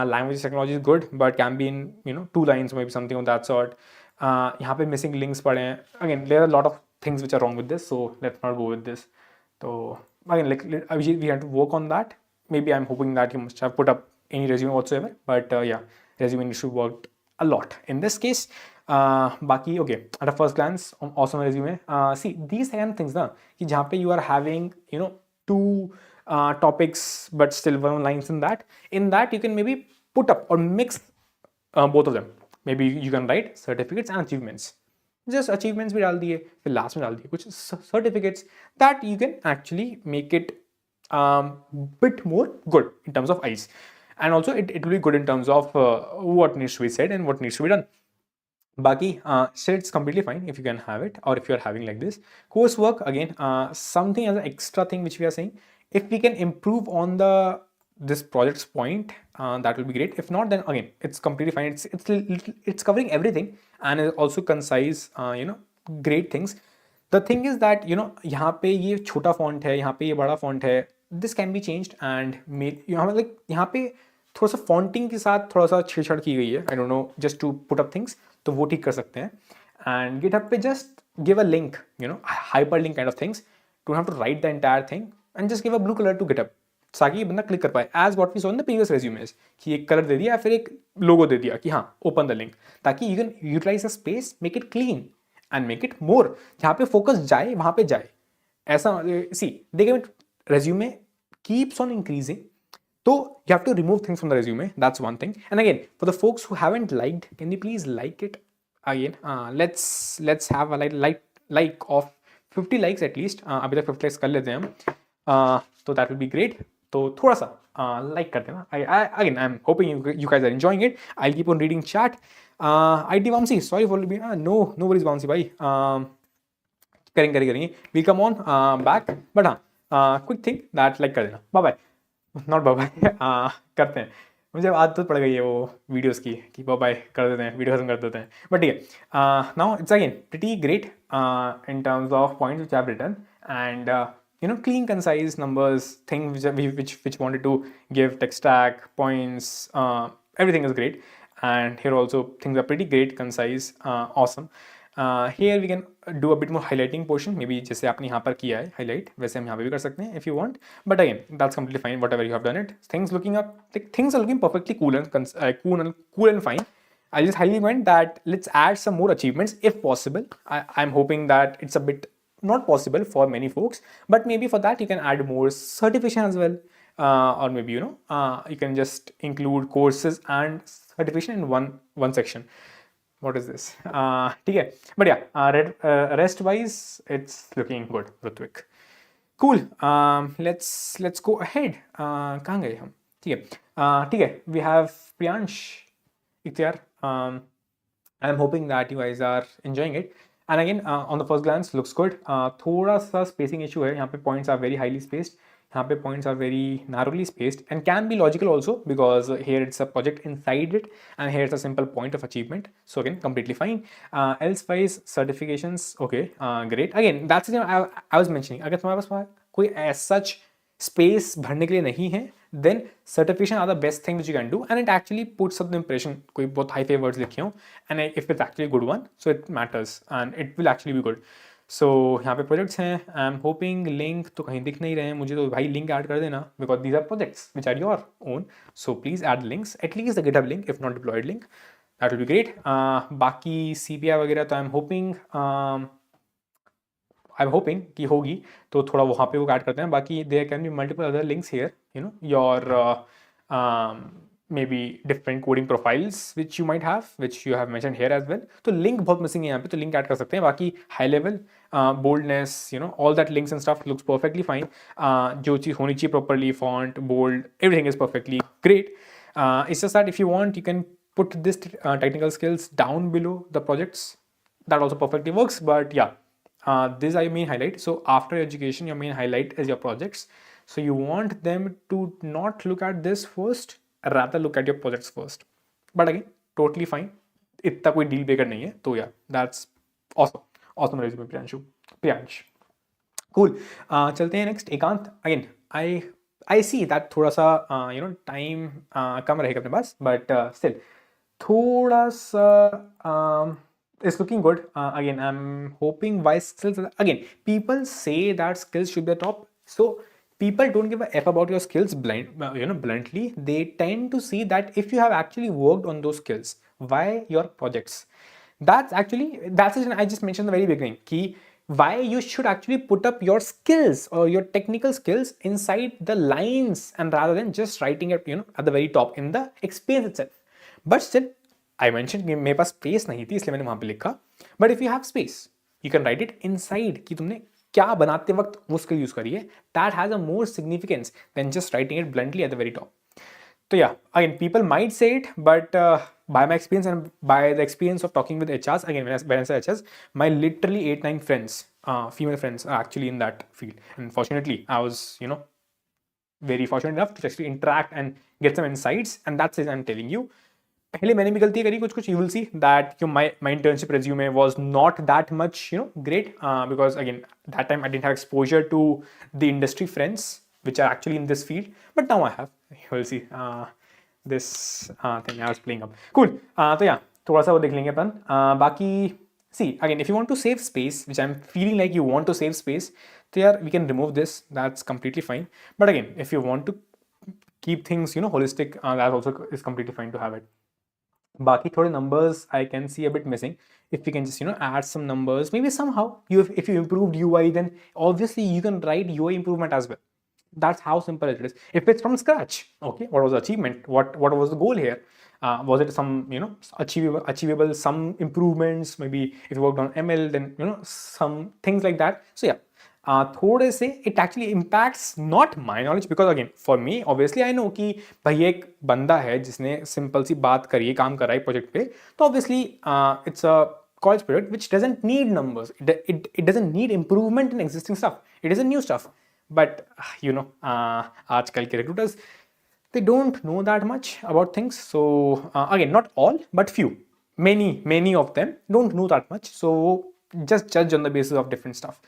Speaker 1: Language technology is good, but can be in 2 lines, maybe something of that sort. यहाँ पे missing links पड़े हैं. Again, there are a lot of things which are wrong with this, so let's not go with this. So again, like we have to work on that. Maybe I'm hoping that you must have put up any resume whatsoever, but yeah, resume needs to work a lot in this case. बाकी okay, at a first glance, awesome resume. See these kind of things ना कि जहाँ पे you are having 2 topics but still 1 lines in that you can maybe put up or mix both of them. Maybe you can write certificates and achievements. Just achievements भी डाल दिए, फिर last में डाल दिए कुछ certificates that you can actually make it bit more good in terms of eyes, and also it will be good in terms of what needs to be said and what needs to be done. Baki, still it's completely fine if you can have it, or if you're having like this coursework. Again, something as an extra thing which we are saying, if we can improve on this project's point, that will be great. If not, then again it's completely fine. It's covering everything and is also concise, great things. The thing is that यहाँ पे ये छोटा font है, यहाँ पे ये बड़ा font है. This can be changed and made. यहाँ पे थोड़ा सा फॉन्टिंग के साथ थोड़ा सा छेड़छाड़ की गई है. I don't know, just to put up things, तो वो ठीक कर सकते हैं. एंड गिटहब पे just give a link, hyperlink kind of things. Don't have to write the entire thing and just give a blue colour to GitHub, ताकि बंदा click कर पाए. As what we saw in the previous resumes कि एक colour दे दिया या फिर एक लोगो दे दिया कि हाँ ओपन द लिंक, ताकि you can utilise the space, make it clean and make it more. जहाँ पे फोकस जाए वहाँ पे जाए. ऐसा सी देखिए, resume keeps on increasing. So you have to remove things from the resume. That's one thing. And again, for the folks who haven't liked, can you please like it again? Let's have a like of 50 likes at least. अभी तक 50 likes कर लेते हैं हम. So that will be great. तो थोड़ा सा like कर देना. Again, I'm hoping you guys are enjoying it. I'll keep on reading chat. IT Vamsi, sorry for being no worries Vamsi भाई. करेंगे. We'll come on back. But quick thing that like कर देना. Bye bye. Not bye करते हैं. मुझे आदत पड़ गई है वो वीडियोस की कि बाय कर देते हैं, वीडियो खत्म कर देते हैं. बट ठीक है, now it's again pretty great in terms of points which I have written and clean concise numbers, things which wanted to give tech stack points, everything is great. And here also things are pretty great, concise, awesome. Here we can do a bit more highlighting portion. Maybe जैसे आपने यहाँ पर किया है highlight, वैसे हम यहाँ पे भी कर सकते हैं if you want. But again, that's completely fine. Whatever you have done it, things are looking perfectly cool and fine. I just highly recommend that let's add some more achievements if possible. I'm hoping that it's a bit not possible for many folks, but maybe for that you can add more certification as well. Or maybe you can just include courses and certification in one section. What is this? ठीक है, but yeah, rest wise it's looking good. Rutvik, cool. Let's go ahead. कहाँ गए हम? ठीक है, ठीक है. We have Priyansh, Ikhtiar. I'm hoping that you guys are enjoying it. And again, on the first glance, looks good. थोड़ा सा spacing issue है. यहाँ पे points are very highly spaced. यहाँ पे points are very narrowly spaced and can be logical also, because here it's a project inside it and here it's a simple point of achievement. So again, completely fine. Elsewise, certifications, okay, great. Again, that's the thing I was mentioning. अगर तुम्हारे पास कोई as such space भरने के लिए नहीं है, then certification are the best thing which you can do, and it actually puts up the impression. कोई बहुत हाई फाई वर्ड्स लिखे हो and if it's actually good one, so it matters and it will actually be good. So यहाँ पे projects हैं. आई am hopping link तो कहीं दिख नहीं रहे हैं मुझे, तो भाई लिंक ऐड कर देना, because these are projects which are your own. So please add links, at least the GitHub link, if not deployed link, that will be great. बाकी CPI वगैरह तो आई एम होपिंग कि होगी, तो थोड़ा वहाँ पे वो ऐड करते हैं. बाकी there can be multiple other links here, you know, your may be different coding profiles which you might have, which you have mentioned here as well. तो लिंक बहुत मिसिंग है यहाँ पे, तो लिंक ऐड कर सकते हैं. बाकी high level boldness, you know, all that links and stuff looks perfectly fine. जो चीज़ होनी चाहिए properly, font, bold, everything is perfectly great. It's just that if you want, you can put this technical skills down below the projects. That also perfectly works. But yeah, these are your main highlight. So after education, your main highlight is your projects. So you want them to not look at this first, rather look at your projects first. But again, totally fine. इतना कोई deal breaker नहीं है. तो yeah, that's awesome. Awesome resume, Priyansh. Cool. चलते हैं next. एकांत. Again, I see that थोड़ा सा you know time कम रहेगा अपने पास, but still थोड़ा सा it's looking good. Again, I'm hoping why skills. Again, people say that skills should be the top. So people don't give a f about your skills bluntly. They tend to see that if you have actually worked on those skills, why your projects. That's the reason I just mentioned in the very beginning. Ki why you should actually put up your skills or your technical skills inside the lines, and rather than just writing it, at the very top in the experience itself. But still, I mentioned कि मेरे पास space नहीं थी, इसलिए मैंने वहाँ पे लिखा. But if you have space, you can write it inside कि तुमने क्या बनाते वक्त वो स्किल यूज करी है. That has a more significance than just writing it bluntly at the very top. So yeah, again, people might say it, but by my experience and by the experience of talking with HRs, again, when I say HRs, my literally 8-9 friends, female friends, are actually in that field. And fortunately, I was, very fortunate enough to actually interact and get some insights. And that's it I'm telling you. पहले मैंने भी गलती करी कुछ. You will see that my internship resume was not that much, great, because again, that time I didn't have exposure to the industry friends which are actually in this field, but now I have. You will see this thing I was playing up. Cool. तो yeah, थोड़ा सा वो देख लेंगे अपन. बाकी see, again, if you want to save space, which I'm feeling like you want to save space, so yeah, we can remove this. That's completely fine. But again, if you want to keep things, holistic, that also is completely fine to have it. बाकी थोड़े numbers I can see a bit missing. If you can just add some numbers, maybe somehow if you improved UI, then obviously you can write UI improvement as well. That's how simple it is. If it's from scratch, okay, what was the achievement? What was the goal here? Was it some achievable some improvements? Maybe if you worked on ML, then some things like that. So yeah, थोड़े से it actually impacts not my knowledge, because again for me obviously I know कि भाई एक बंदा है जिसने simple सी बात करी है, काम कर रहा है प्रोजेक्ट पे, तो obviously it's a college project which doesn't need numbers. It doesn't need improvement in existing stuff. It is a new stuff. But आजकल के recruiters, they don't know that much about things. So again, not all, but few, many of them don't know that much. So just judge on the basis of different stuff.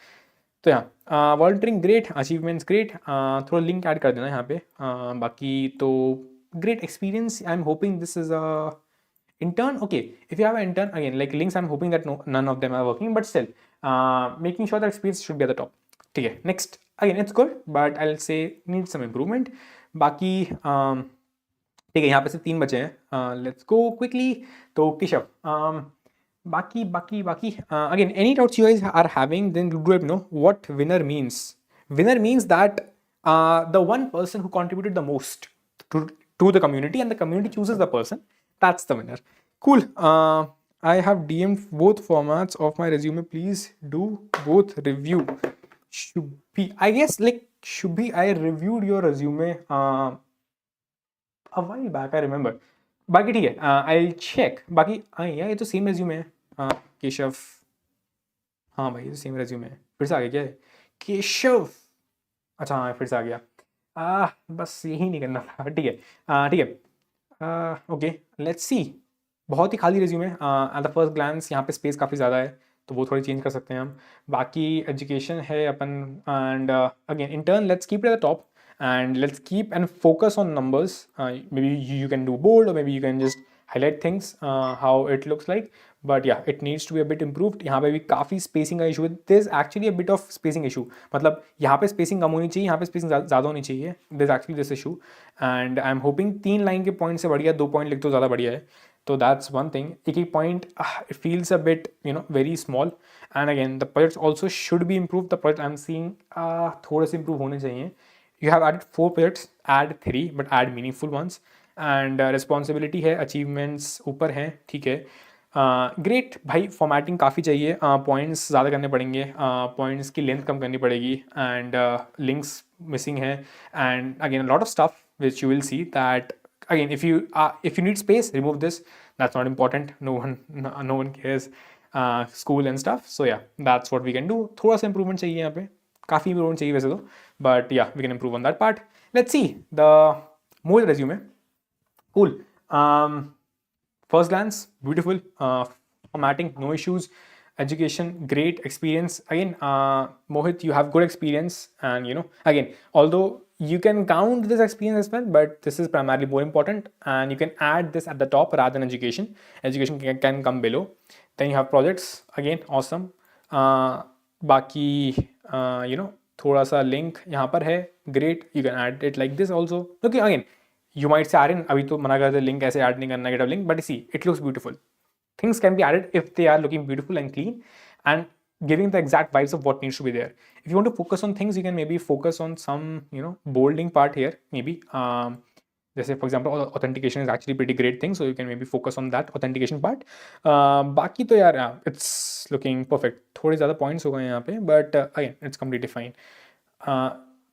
Speaker 1: तो यहाँ volunteering great, achievements great. थोड़ा link add कर देना यहाँ पे. बाकी तो great experience. I am hoping this is a intern. Okay, if you have an intern, again, like links, I'm hoping that none of them are working, but still making sure that experience should be at the top. ठीक है, next, again, it's good, but I'll say need some improvement. बाकी ठीक है, यहाँ पे से 3 बचे हैं. Let's go quickly. तो केशव, बाकी again, any doubts you guys are having, then do let me know what winner means. Winner means that the one person who contributed the most to the community, and the community chooses the person. That's the winner. Cool. I have DM'd both formats of my resume. Please do both review. Shubhi, I guess, like Shubhi, I reviewed your resume a while back, I remember. बाकी ठीक है, I'll check. बाकी हाँ यार, ये तो same resume है. केशव. हाँ भाई, ये तो सेम रेज्यूमे है. फिर से आ गया क्या है? केशव. अच्छा हाँ, फिर से आ गया. बस यही नहीं करना था. ठीक है. ठीक है. Okay, let's see. बहुत ही खाली रेज्यूमे है. एट द फर्स्ट ग्लांस यहाँ पे स्पेस काफ़ी ज़्यादा है, तो वो थोड़ी चेंज कर सकते हैं हम. बाकी एजुकेशन है अपन. And again intern, let's keep it at the top. And let's keep and focus on numbers. Maybe you can do bold, or maybe you can just highlight things, how it looks like. But yeah, it needs to be a bit improved. यहाँ पे भी काफ़ी spacing का issue है. There's actually a bit of spacing issue. मतलब यहाँ पे spacing कम होनी चाहिए, यहाँ पे spacing ज़्यादा होनी चाहिए. There's actually this issue. And I'm hoping 3 line के पॉइंट से बढ़िया 2 पॉइंट लिख तो ज़्यादा बढ़िया है. तो that's one thing. एक point it feels a bit very small. And again, the projects also should be improved. The project I'm seeing थोड़े से improve होने चाहिए. You have added 4 projects, add 3, but add meaningful ones. And responsibility है, achievements ऊपर हैं, ठीक है. Great भाई, फॉर्मेटिंग काफ़ी चाहिए. पॉइंट्स ज़्यादा करने पड़ेंगे, पॉइंट्स की लेंथ कम करनी पड़ेगी. एंड लिंक्स मिसिंग है. And again lot of stuff which you will see that. Again, if you need space, remove this. That's not important. No one cares. School and stuff. So yeah, that's what we can do. थोड़ा सा improvement चाहिए यहाँ पे. काफ़ी improvement चाहिए वैसे तो. But yeah, we can improve on that part. Let's see the more resume. Cool. First glance, beautiful. Formatting, no issues. Education, great. Experience, again, Mohit, you have good experience. And again, although you can count this experience as well, but this is primarily more important, and you can add this at the top rather than education. Education can come below. Then you have projects, again, awesome. बाकी थोड़ा सा link यहाँ पर है, great. You can add it like this also. Okay, again, you might say, Aryan, अभी तो मना करते लिंक ऐसे ऐड नहीं करना, get a link, but see, it looks beautiful. Things can be added if they are looking beautiful and clean and giving the exact vibes of what needs to be there. If you want to focus on things, you can maybe focus on some bolding part here, maybe. Just say, for example, authentication is actually a pretty great thing, so you can maybe focus on that authentication part. बाकी तो यार it's looking perfect. थोड़े ज़्यादा points हो गए यहाँ पे, but again, it's completely fine.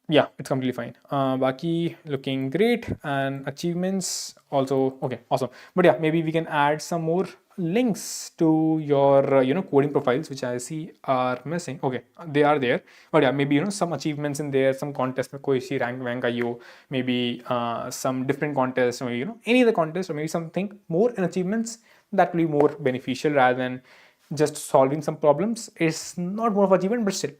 Speaker 1: Yeah, it's completely fine. Baki looking great, and achievements also okay, awesome. But yeah, maybe we can add some more links to your coding profiles, which I see are missing. Okay, they are there, but yeah, maybe some achievements in there, some contest में कोई सी rank आई हो, maybe some different contests, or any other contest, or maybe something more in achievements that will be more beneficial rather than just solving some problems. It's not more of achievement, but still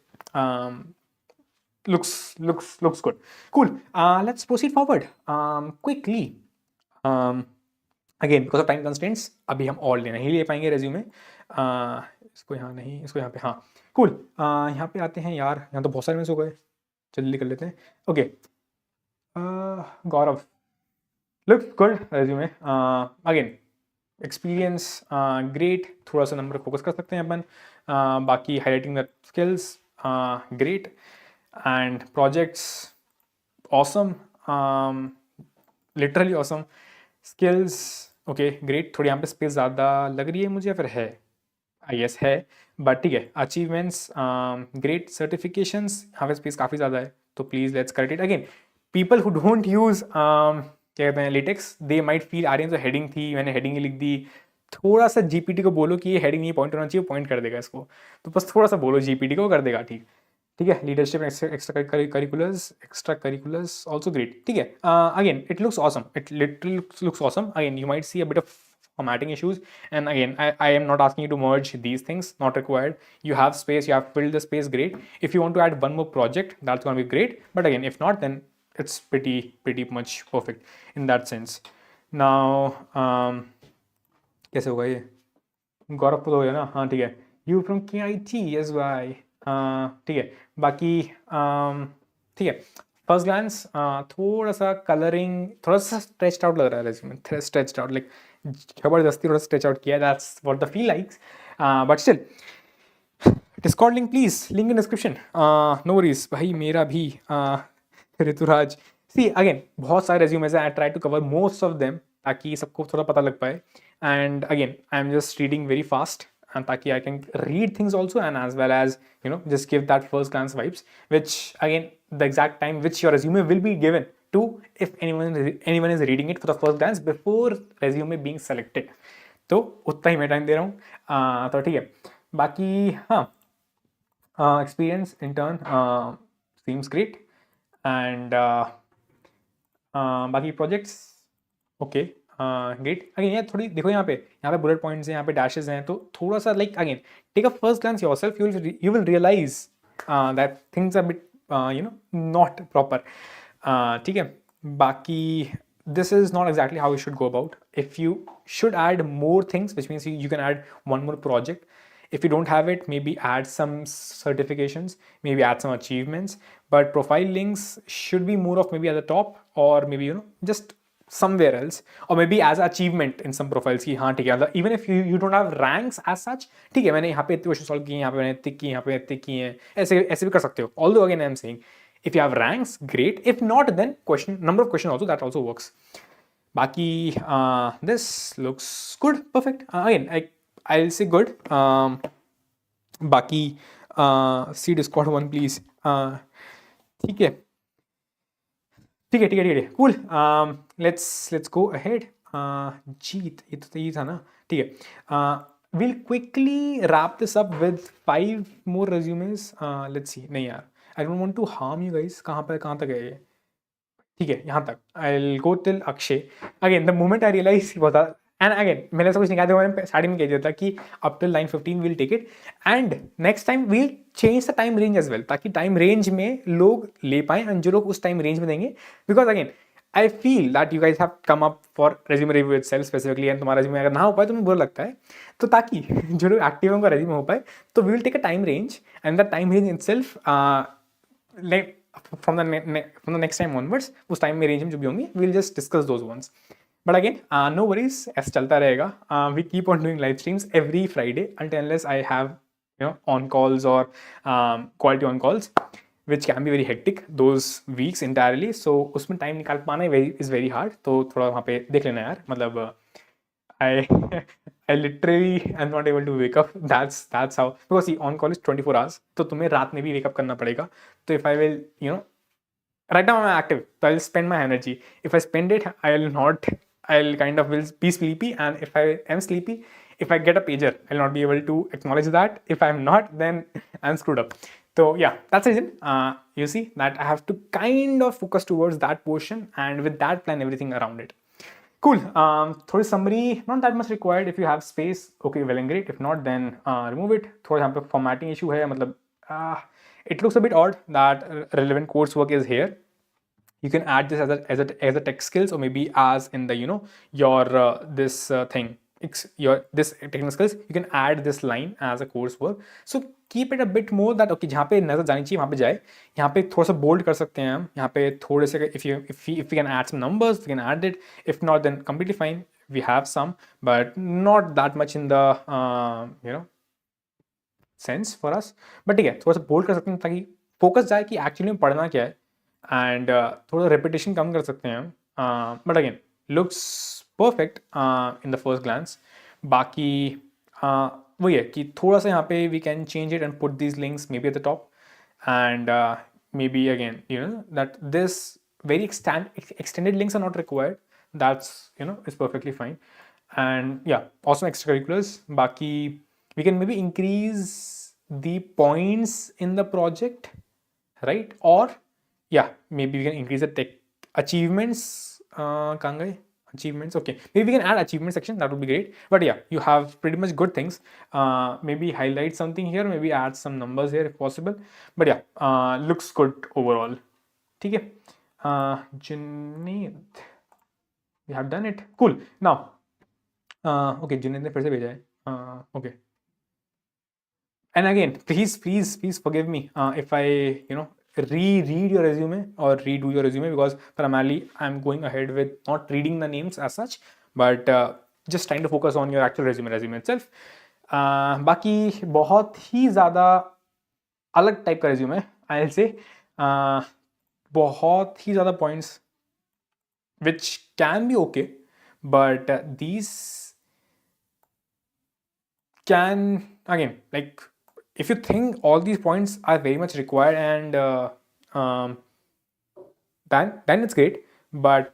Speaker 1: looks good. Cool. Let's proceed forward quickly. Again, because of time constraints, अभी हम और नहीं ले पाएंगे resume. इसको यहाँ नहीं, इसको यहाँ पे. हाँ, cool. यहाँ पे आते हैं यार, यहाँ तो बहुत सारे मिस हो गए, जल्दी कर लेते हैं. ओके, गौरव, looks good resume. Again experience great. थोड़ा सा नंबर फोकस कर सकते हैं अपन. बाकी highlighting the skills, great. And projects, awesome. Literally awesome. Skills, okay, great. थोड़ी यहाँ पे स्पेस ज़्यादा लग रही है मुझे, फिर है, आई गेस है, बट ठीक है. Achievements, great. सर्टिफिकेशंस, यहाँ पे स्पेस काफ़ी ज़्यादा है, तो please let's correct it. Again, people who don't use क्या कहते हैं LaTeX, they might feel Aryan तो हेडिंग थी, मैंने हेडिंग ही लिख दी. थोड़ा सा जीपीटी को बोलो कि ये हेडिंग नहीं पॉइंट होना चाहिए, पॉइंट कर देगा इसको. तो बस थोड़ा सा बोलो जीपीटी को, कर देगा. ठीक है. Leadership, extra curriculars also great. ठीक है. Again it looks awesome, it literally looks awesome. Again you might see a bit of formatting issues, and again I am not asking you to merge these things, not required. You have space, you have filled the space, great. If you want to add one more project, that's going to be great, but again if not, then it's pretty much perfect in that sense. Now कैसे होगा ये? गौरव को तो हो गया ना? हाँ ठीक है. You from KIT, yes भाई. ठीक है. बाकी ठीक है. फर्स्ट ग्लांस थोड़ा सा कलरिंग थोड़ा सा स्ट्रेच्ड आउट लग रहा है रेज्यूमे, स्ट्रेच्ड आउट, लाइक जबरदस्ती थोड़ा स्ट्रेच आउट किया. That's what the feel likes, but still Discord link please, link in description. No worries भाई, मेरा भी ऋतुराज. सी अगेन बहुत सारे रेज्यूमेज हैं, I try to cover most of them ताकि सबको थोड़ा पता लग पाए. And again I am just reading very fast, and taki I can read things also, and as well as just give that first glance vibes, which again the exact time which your resume will be given 2, if anyone is reading it for the first glance before resume being selected. तो उतना ही मैं time दे रहा हूँ, तो ठीक है. बाकी हाँ, experience intern seems great, and बाकी प्रोजेक्ट्स ओके ग्रेट. अगेन यार थोड़ी देखो, यहाँ पे बुलेट पॉइंट्स हैं, यहाँ पे डैशेस हैं, तो थोड़ा सा like again take a first glance yourself, you will realise that things are bit not proper. ठीक है. बाकी this is not exactly how you should go about. If you should add more things, which means you can add one more project. If you don't have it, maybe add some certifications, maybe add some achievements, but profile links should be more of maybe at the top, or maybe just somewhere else, or maybe as achievement in some profiles की हाँ ठीक है. Even if you don't have ranks as such, ठीक है मैंने यहाँ पे इतने क्वेश्चन सॉल्व किए, यहाँ पे मैंने इतने किए, यहाँ पे इतने किए हैं, ऐसे भी कर सकते हो. Although again I am saying, if you have ranks, great. If not, then number of questions also, that also works. Baki, this looks good, perfect. Again, I'll say good. Baki, see Discord one please. ठीक है. Cool. Let's go ahead. जीत, ये तो यही था ना. ठीक है. We'll quickly wrap this up with 5 more resumes. Let's see. नहीं यार, I don't want to harm you guys. कहाँ तक है ये? ठीक है, यहाँ तक. I'll go till Akshay. Again, the moment I realized he was and again मैंने सब कुछ निकाल दिया. मैंने स्टार्टिंग में कह दिया था कि up till 9:15 we'll take it, and next time we'll change the time range as well, ताकि time range में लोग ले पाएं, और जो लोग उस time range में देंगे, because again I feel that you guys have come up for resume review itself specifically, and तुम्हारा resume अगर ना हो पाए तो मुझे बुरा लगता है. तो ताकि जो लोग एक्टिव हैं उनका resume हो पाए, तो we will take a time range, and the time range itself like from the next time onwards, उस time में range में जो भी होंगे we'll just discuss those ones. But again, no worries, ऐसा चलता रहेगा. We keep on doing live streams every Friday until unless I have on calls or quality on calls, which can be very hectic those weeks entirely. So उसमें time निकाल पाना is very hard. तो थोड़ा वहाँ पे देख लेना यार. मतलब I literally am not able to wake up. That's how, because see, on call is 24 hours. तो तुम्हें रात में भी wake up करना पड़ेगा. तो if I will right now I'm active, so I'll spend my energy. If I spend it, I'll kind of will be sleepy, and if I am sleepy, if I get a pager, I'll not be able to acknowledge that. If I'm not, then I'm screwed up. So yeah, that's the reason. You see that I have to kind of focus towards that portion, and with that plan everything around it. Cool. थोड़ी summary, not that much required. If you have space, okay, well and great. If not, then remove it. थोड़ा यहाँ पे formatting issue है, मतलब it looks a bit odd that relevant coursework is here. You can add this as a tech skills, or maybe as in the your this thing, this technical skills, you can add this line as a coursework. So keep it a bit more that okay, जहाँ पे नजर जानी चाहिए वहाँ पे जाए. यहाँ पे थोड़ा सा बोल्ड कर सकते हैं हम. यहाँ पे थोड़े से if you can add some numbers, you can add it. If not, then completely fine. We have some, but not that much in the sense for us. But ठीक है, थोड़ा सा बोल्ड कर सकते हैं ताकि फोकस जाए कि एक्चुअली में पढ़ना क्या है, एंड थोड़ा रेपिटेशन कम कर सकते हैं हम. But again looks perfect in the first glance. बाकी वही है कि थोड़ा सा यहाँ पे we can change it and put these links may be at the top, and may be again that this very extended links are not required. That's is perfectly fine. And yeah, also extracurriculars. Baki, we can maybe increase the points in the project, right? Or yeah, maybe we can increase the tech achievements. Kahan gaye? Achievements, okay, maybe we can add achievement section, that would be great. But yeah, you have pretty much good things. Maybe highlight something here, maybe add some numbers here if possible. But yeah, looks good overall. ठीक है. Junaid, we have done it. Cool. Now okay, Junaid ने फिर से भेजा है. Okay, and again please forgive me if I reread your resume or redo your resume, because primarily I'm going ahead with not reading the names as such, but just trying to focus on your actual resume itself. बाकी बहुत ही ज़्यादा अलग type का resume है, I'll say. बहुत ही ज़्यादा points which can be okay, but these can again, like, if you think all these points are very much required and then it's great. But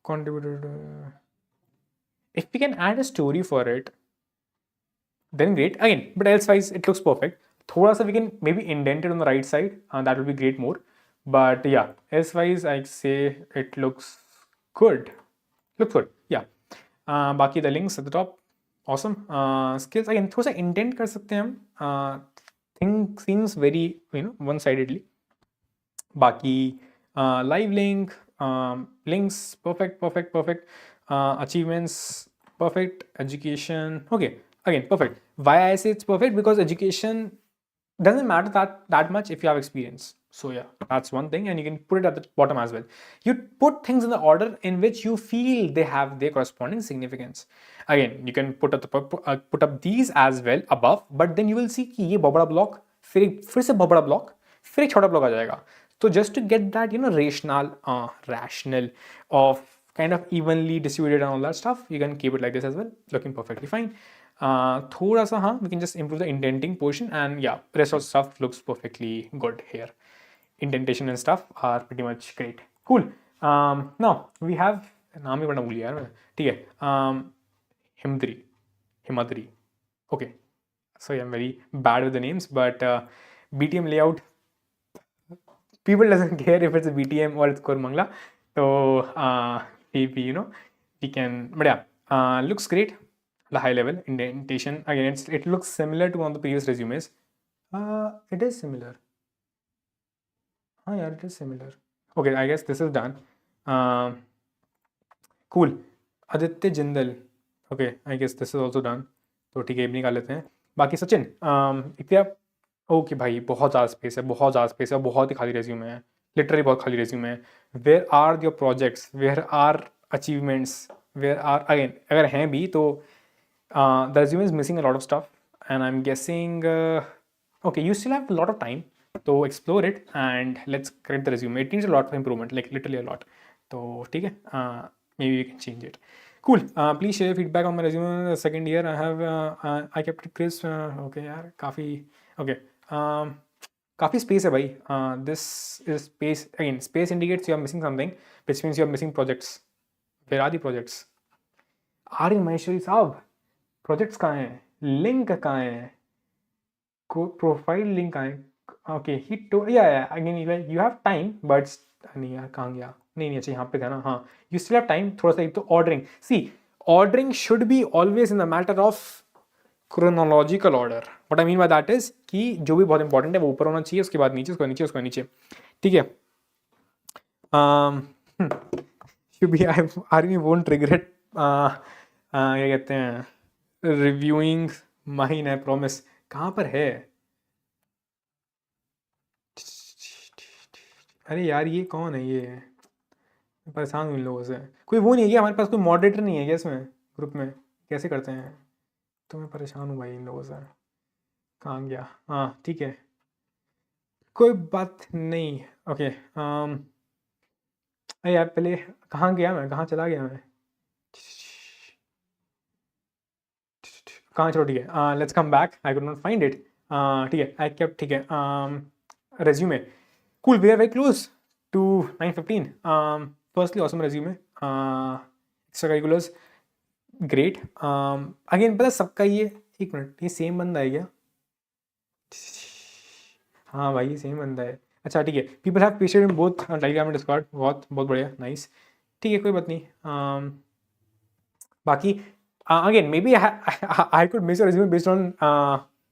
Speaker 1: contributed. If we can add a story for it, then great. Again, but elsewise it looks perfect. Thoda sa we can maybe indent it on the right side, and that will be great more. But yeah, elsewise I say it looks good. Looks good. Yeah. बाकी the links at the top, awesome. Skills again थोड़ा सा indent कर सकते हैं हम. Thing seems very one sidedly. बाकी live link, links, perfect. Achievements, perfect. Education, okay, again perfect. Why I say it's perfect? Because education doesn't matter that much if you have experience. So yeah, that's one thing, and you can put it at the bottom as well. You put things in the order in which you feel they have their corresponding significance. Again, you can put up these as well above, but then you will see कि ये बहुत बड़ा block, फिर से बहुत बड़ा block, फिर एक छोटा block आ जाएगा. So just to get that rational of kind of evenly distributed and all that stuff, you can keep it like this as well, looking perfectly fine. थोड़ा सा हाँ, we can just improve the indenting portion, and yeah, rest of stuff looks perfectly good here. Indentation and stuff are pretty much great. Cool. Now we have नाम ही बड़ा भूल गया यार मैं. ठीक है. Himadri. Okay. Sorry, I'm very bad with the names, but BTM layout. People doesn't care if it's a BTM or it's Kormangla. So we can. But yeah, looks great. The high level indentation, again it looks similar to one of the previous resumes. It is similar. Yeah, it is similar. Okay, I guess this is done. Cool. Aditya Jindal. Okay, I guess this is also done. तो ठीक है, ये भी निकाल लेते हैं. बाकी सचिन, इतना ओके भाई, बहुत ज़्यादा स्पेस है, बहुत ही खाली रेज्यूमे है, लिटरली बहुत खाली रेज्यूमे है. Where are your projects, where are achievements, where are, again अगर हैं भी तो the resume is missing a lot of stuff, and I'm guessing okay, you still have a lot of time to explore it, and let's correct the resume. It needs a lot of improvement, like literally a lot. So ठीक है, maybe we can change it. Cool. Please share feedback on my resume. Second year I have I kept it crisp. Okay यार, काफ़ी okay. काफ़ी space है भाई. This is space. Again, space indicates you are missing something, which means you are missing projects. Where are the projects? Aryan Maheshwari साहब, projects कहाँ हैं, link कहाँ है, प्रोफाइल लिंक कहाँ है. ओके, हिट टू या again you have time, but नहीं यार कहाँ गया, नहीं अच्छा यहाँ पे था ना. हाँ, यू स्टिल हैव टाइम. थोड़ा सा एक तो ordering, see ordering should be always in the matter of chronological order. What I mean by that is कि जो भी बहुत इंपॉर्टेंट है वो ऊपर होना चाहिए, उसके बाद नीचे, उसके नीचे, उसके नीचे. ठीक है. Should be I won't regret, क्या कहते हैं, रिव्यूइंग माइन, आई प्रॉमिस. कहाँ पर है? अरे यार ये कौन है, ये परेशान हूँ इन लोगों से. कोई वो नहीं है क्या हमारे पास, कोई मॉडरेटर नहीं है क्या इसमें, ग्रुप में? कैसे करते हैं? तो मैं परेशान हूँ भाई इन लोगों से. कहाँ गया? हाँ ठीक है, कोई बात नहीं. ओके. अरे यार पहले कहाँ गया मैं, कहाँ चला गया मैं, कहाँ? चलो ठीक है, let's come back. I could not find it. ठीक है, आई केप्ट. ठीक है, resume. Cool, we are very close to 9:15. Firstly awesome resume. Extracurriculars great. Again पता सबका ये, एक मिनट, ये सेम बंदा है क्या? हाँ भाई ये सेम बंदा है. अच्छा ठीक है. People have patient in both Telegram and Discord. बहुत बढ़िया, नाइस. ठीक है, कोई बात नहीं. बाकी again, maybe I could miss a resume based on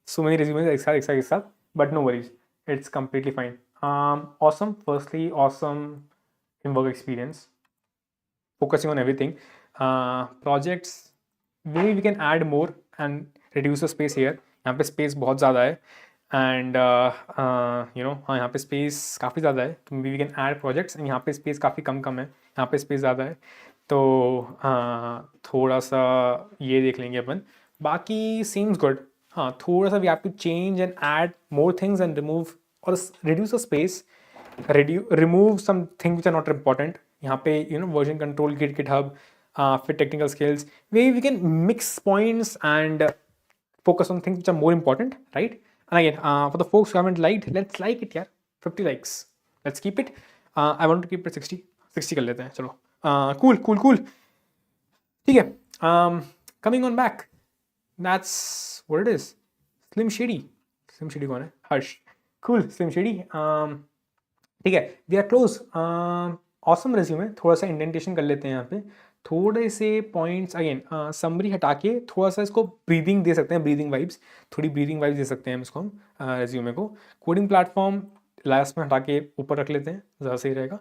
Speaker 1: so many resumes एक साथ, but no worries, it's completely fine. Awesome. Firstly, awesome in work experience, focusing on everything. Projects, maybe we can add more and reduce the space here. यहाँ पे space बहुत ज़्यादा है, and हाँ यहाँ पे space काफ़ी ज़्यादा है, तो maybe we can add projects. and यहाँ पे space काफ़ी कम है, यहाँ पे space ज़्यादा है, तो थोड़ा सा ये देख लेंगे अपन. बाकी seems good. हाँ, थोड़ा सा we have to change and add more things and remove or reduce the space, remove some things which are not important. यहाँ पे version control, GitHub, फिर technical skills, where we can mix points and focus on things which are more important, right? And again, for the folks who haven't liked, let's like it, yeah. 50 likes. Let's keep it. I want to keep it 60. 60 कर लेते हैं चलो. Cool, cool, cool. ठीक है. Coming on back. That's what it is. Slim Shady. Slim Shady कौन है? Harsh. Cool. Slim Shady. ठीक है. We are close. Awesome resume. थोड़ा सा इंडेंटेशन कर लेते हैं यहाँ पे. थोड़े से पॉइंट्स अगेन समरी हटा के थोड़ा सा इसको ब्रीदिंग दे सकते हैं, ब्रीदिंग वाइब्स, थोड़ी ब्रीदिंग वाइब्स दे सकते हैं हम इसको, हम रेज्यूमे को. कोडिंग प्लेटफॉर्म लास्ट में हटा के ऊपर रख लेते हैं, ज़्यादा सही रहेगा.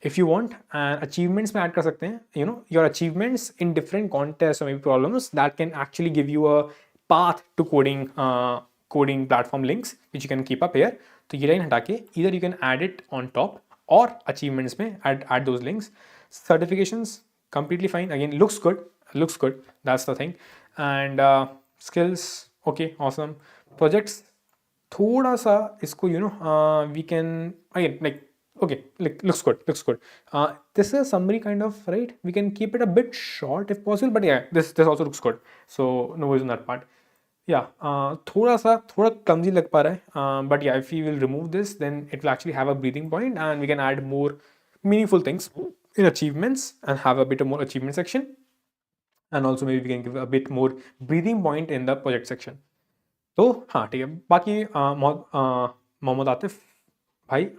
Speaker 1: इफ़ यू वांट अचीवमेंट्स में ऐड कर सकते हैं, you know your achievements in different contest और maybe problems that can actually give you a path to coding platform links which you can keep up here. तो ये line हटा के इधर you can add it on top और achievements में add those links. Certifications completely fine, again looks good, that's the thing. And skills okay, awesome. Projects थोड़ा सा इसको we can again like okay, like looks good. This is a summary kind of, right? We can keep it a bit short if possible, but yeah, this also looks good, so no worries on that part. Yeah, थोड़ा clumsy लग पा रहा है, but yeah, if we will remove this, then it will actually have a breathing point and we can add more meaningful things in achievements and have a bit more achievement section, and also maybe we can give a bit more breathing point in the project section. तो हाँ ठीक है. बाकी मोहम्मद आतिफ भाई,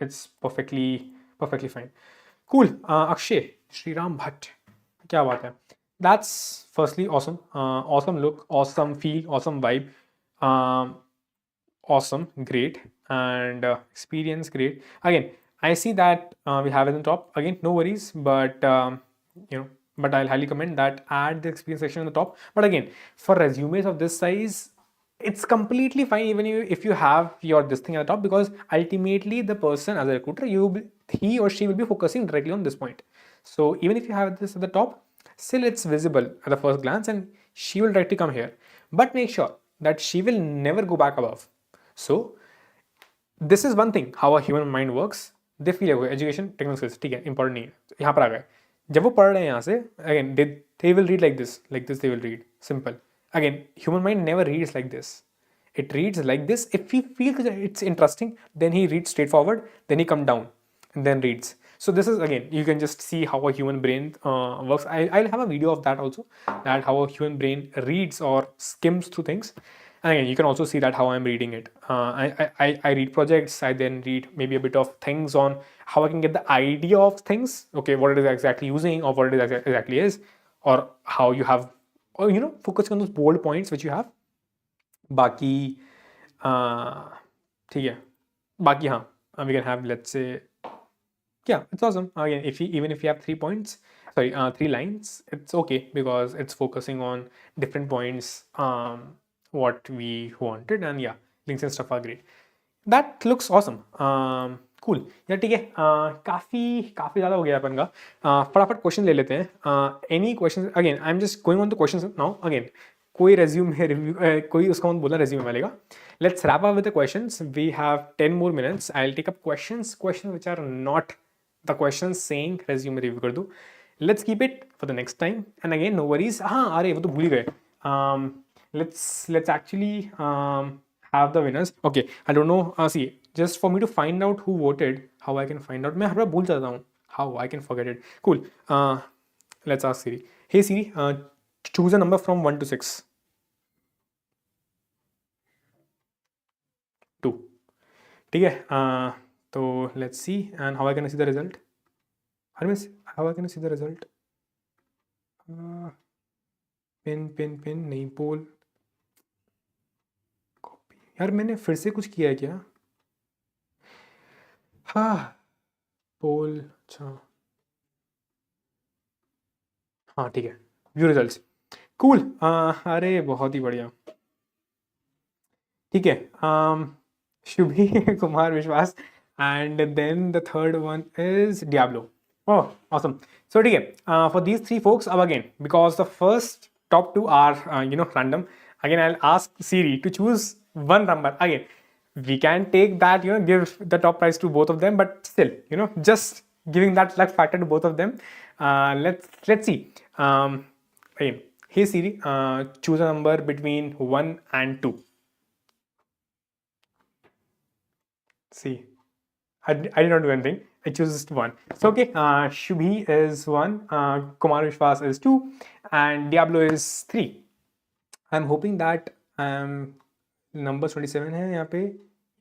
Speaker 1: it's perfectly fine. Cool. Akshay Shriram Bhatt, क्या बात है. That's firstly awesome. Awesome look, awesome feel, awesome vibe, awesome, great, and experience great. Again, I see that we have it on top. Again, no worries, but but I'll highly recommend that add the experience section on the top. But again, for resumes of this size, it's completely fine even if you have your this thing at the top, because ultimately the person as a recruiter, he or she will be focusing directly on this point. So even if you have this at the top, still it's visible at the first glance and she will directly come here. But make sure that she will never go back above. So this is one thing how a human mind works. They feel है education technical skills, ठीक है, important नहीं है, यहाँ पर आ गए. जब वो पढ़ रहे हैं यहाँ से, again they will read like this they will read simple. Again human mind never reads like this, it reads like this. If he feels that it's interesting, then he reads straightforward, then he come down and then reads. So this is, again, you can just see how a human brain works. I'll have a video of that also, that how a human brain reads or skims through things. And again, you can also see that how I'm reading it. I read projects, I then read maybe a bit of things on how I can get the idea of things, okay, what it is exactly using or what it is exactly is, or how you have, or focus on those bold points which you have. बाकी ठीक है, बाकी हाँ, we can have, let's say, yeah, it's awesome. Again, even if you have 3 points, sorry, 3 lines, it's okay, because it's focusing on different points, what we wanted, and yeah, links and stuff are great. That looks awesome. Cool. यार ठीक है, काफ़ी ज़्यादा हो गया अपन का. फटाफट question ले लेते हैं. Any question? Again I am just going on the question now. Again कोई रेज्यूमे रिव्यू, कोई उसका मत बोलना रेज्यूमे वाले का. Let's wrap up with the questions. We have 10 more minutes. I will take up questions which are not the questions saying resume review कर दूँ. Let's keep it for the next time. And again no worries. हाँ, अरे वो तो भूल ही गए. let's actually have the winners. Okay, I don't know. See, just for me to find out who voted, how I can find out. मैं हर बार भूल जाता हूँ. How I can forget it. Cool. Let's ask Siri. Hey Siri, choose a number from 1 to 6. 2. ठीक है. तो let's see, and how I can see the result. How I can see the result. Pin नहीं, पोल. Copy. यार मैंने फिर से कुछ किया है क्या? हाँ, पोल. अच्छा, हाँ ठीक है. View results. कूल. अरे बहुत ही बढ़िया. ठीक है. Shubhi Kumar Vishwas, and then the third one is Diablo. Oh, awesome. So ठीक है, for these 3 folks, अब again, because the first top 2 are random, again I'll ask Siri to choose one number. Again, we can take that, give the top prize to both of them, but still, just giving that luck factor to both of them. Let's see. Again, hey Siri, choose a number between 1 and 2. See, I did not do anything. I chose just one. So okay, Shubhi is one, Kumar Vishwas is two, and Diablo is three. I'm hoping that numbers 27 है यहाँ पे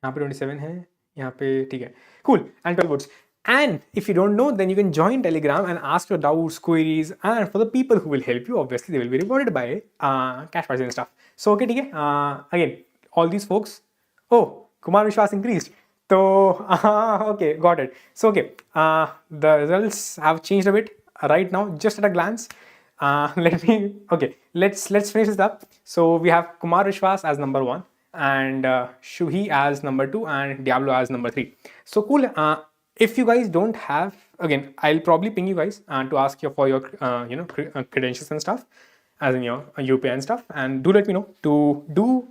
Speaker 1: 27 है, यहाँ पे ठीक है, cool, and 12 votes. And if you don't know, then you can join Telegram and ask your doubts, queries, and for the people who will help you, obviously they will be rewarded by cash prizes and stuff. So okay, ठीक है, again, all these folks. Oh, Kumar Vishwas increased. So okay, got it. So okay, the results have changed a bit right now, just at a glance. Let's finish this up. So we have Kumar Vishwas as number one, and Shuhi as number two, and Diablo as number three. So cool. If you guys don't have, again, I'll probably ping you guys to ask you for your credentials and stuff, as in your UPI and stuff, and do let me know to do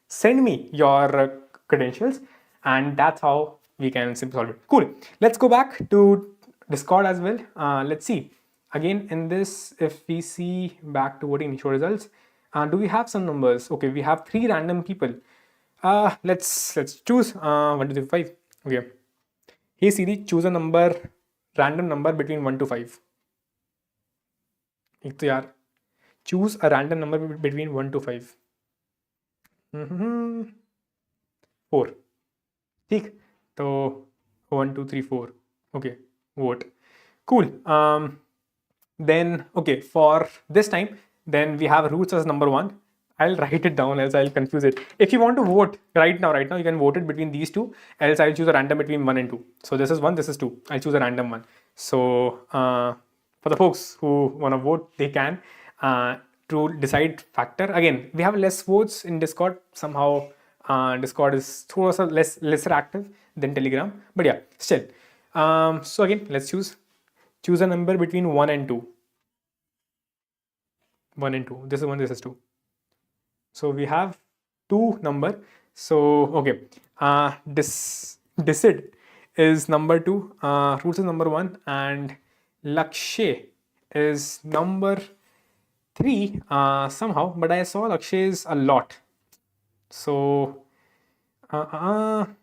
Speaker 1: send me your credentials, and that's how we can simply solve it. Cool. Let's go back to Discord as well. Let's see. Again, in this, if we see back to voting show results, do we have some numbers? Okay, we have three random people. Let's choose 1, 2, 3, 5. Okay. Hey Siri, choose a random number between 1 to 5. एक तो यार, choose a random number between 1 to 5. 4. ठीक, तो 1, 2, 3, 4. Okay, vote. Cool. Then okay, for this time, then we have roots as number one. I'll write it down, else I'll confuse it. If you want to vote right now, you can vote it between these two, else I'll choose a random between 1 and 2. So this is 1, this is 2. I'll choose a random one. So for the folks who want to vote, they can. To decide factor, again, we have less votes in Discord. Somehow Discord is lesser active than Telegram. But yeah, still. So again, let's choose a number between 1 and 2. 1 and 2. This is 1, this is 2. So we have two number. So okay, Decid is number 2, Roots is number 1, and Lakshay is number 3 somehow, but I saw Lakshay is a lot. So हाँ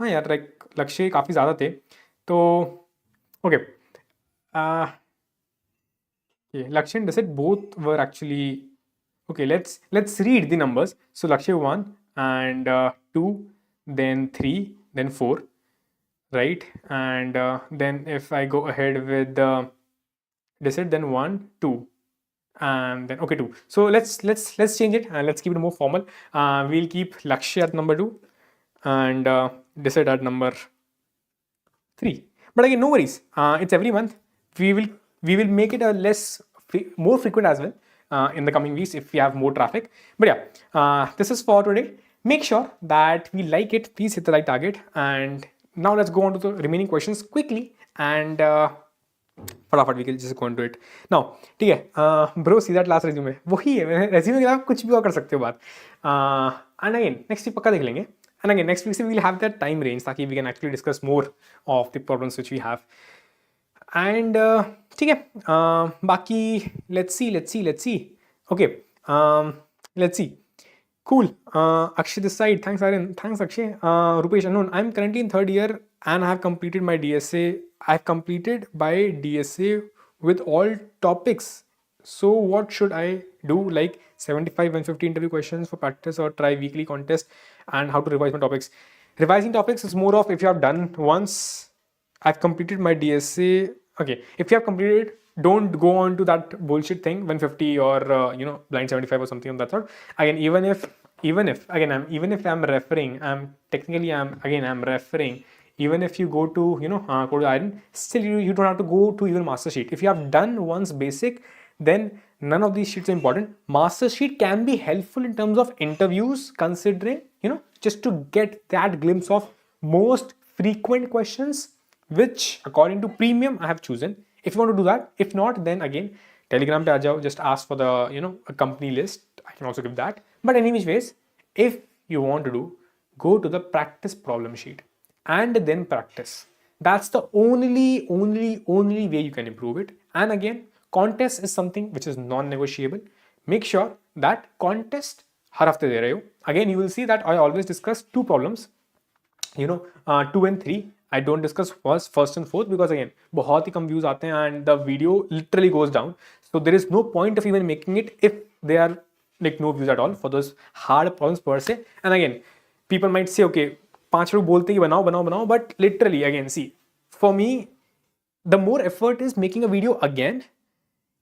Speaker 1: यार, like Lakshay काफ़ी ज़्यादा थे, तो okay. Lakshay and Decid both were actually okay. Let's read the numbers. So Lakshay 1 and 2, then 3, then 4, right? And then if I go ahead with Decid, then 1, 2, and then okay 2. So let's change it and let's keep it more formal. We'll keep Lakshay at number 2 and Decid at number 3. But again, no worries. It's every month. We will make it more frequent as well in the coming weeks if we have more traffic. But yeah, this is for today. Make sure that we like it. Please hit the like target. And now let's go on to the remaining questions quickly. And फटाफट we can just go into it. Now, ठीक है, bro, see that last resume. वही है, resume के अलावा कुछ भी और कर सकते हो बात. And again, next week पक्का देख लेंगे. And again, next week we will have that time range ताकि we can actually discuss more of the problems which we have. And ठीक है, बाकी let's see. Okay, let's see. Cool. Akshay this side. Thanks, Aryan. Thanks, Akshay. Rupesh unknown. I'm currently in 3rd year and I have completed my DSA. I've completed by DSA with all topics. So what should I do? Like 75 and 50 interview questions for practice, or try weekly contest, and how to revise my topics. Revising topics is more of if you have done once. I've completed my DSA. Okay, if you have completed, don't go on to that bullshit thing 150 or blind 75 or something of that sort. Again, even if I'm referring, I'm referring. Even if you go to go to Aryan, still you don't have to go to even master sheet. If you have done once basic, then none of these sheets are important. Master sheet can be helpful in terms of interviews, considering just to get that glimpse of most frequent questions, which according to premium I have chosen. If you want to do that, if not, then again Telegram pe aa jao, just ask for the a company list. I can also give that. But any which ways, if you want to do, go to the practice problem sheet and then practice. That's the only way you can improve it. And again, contest is something which is non-negotiable. Make sure that contest हर हफ्ते दे रहे हो. again, you will see that I always discuss two problems, 2 and 3. I don't discuss first and fourth because again बहुत ही कम views आते हैं and the video literally goes down. So there is no point of even making it if there are like no views at all for those hard problems per se. And again, people might say, okay, 5 लोग बोलते हैं कि बनाओ, but literally again, see, for me, the more effort is making a video again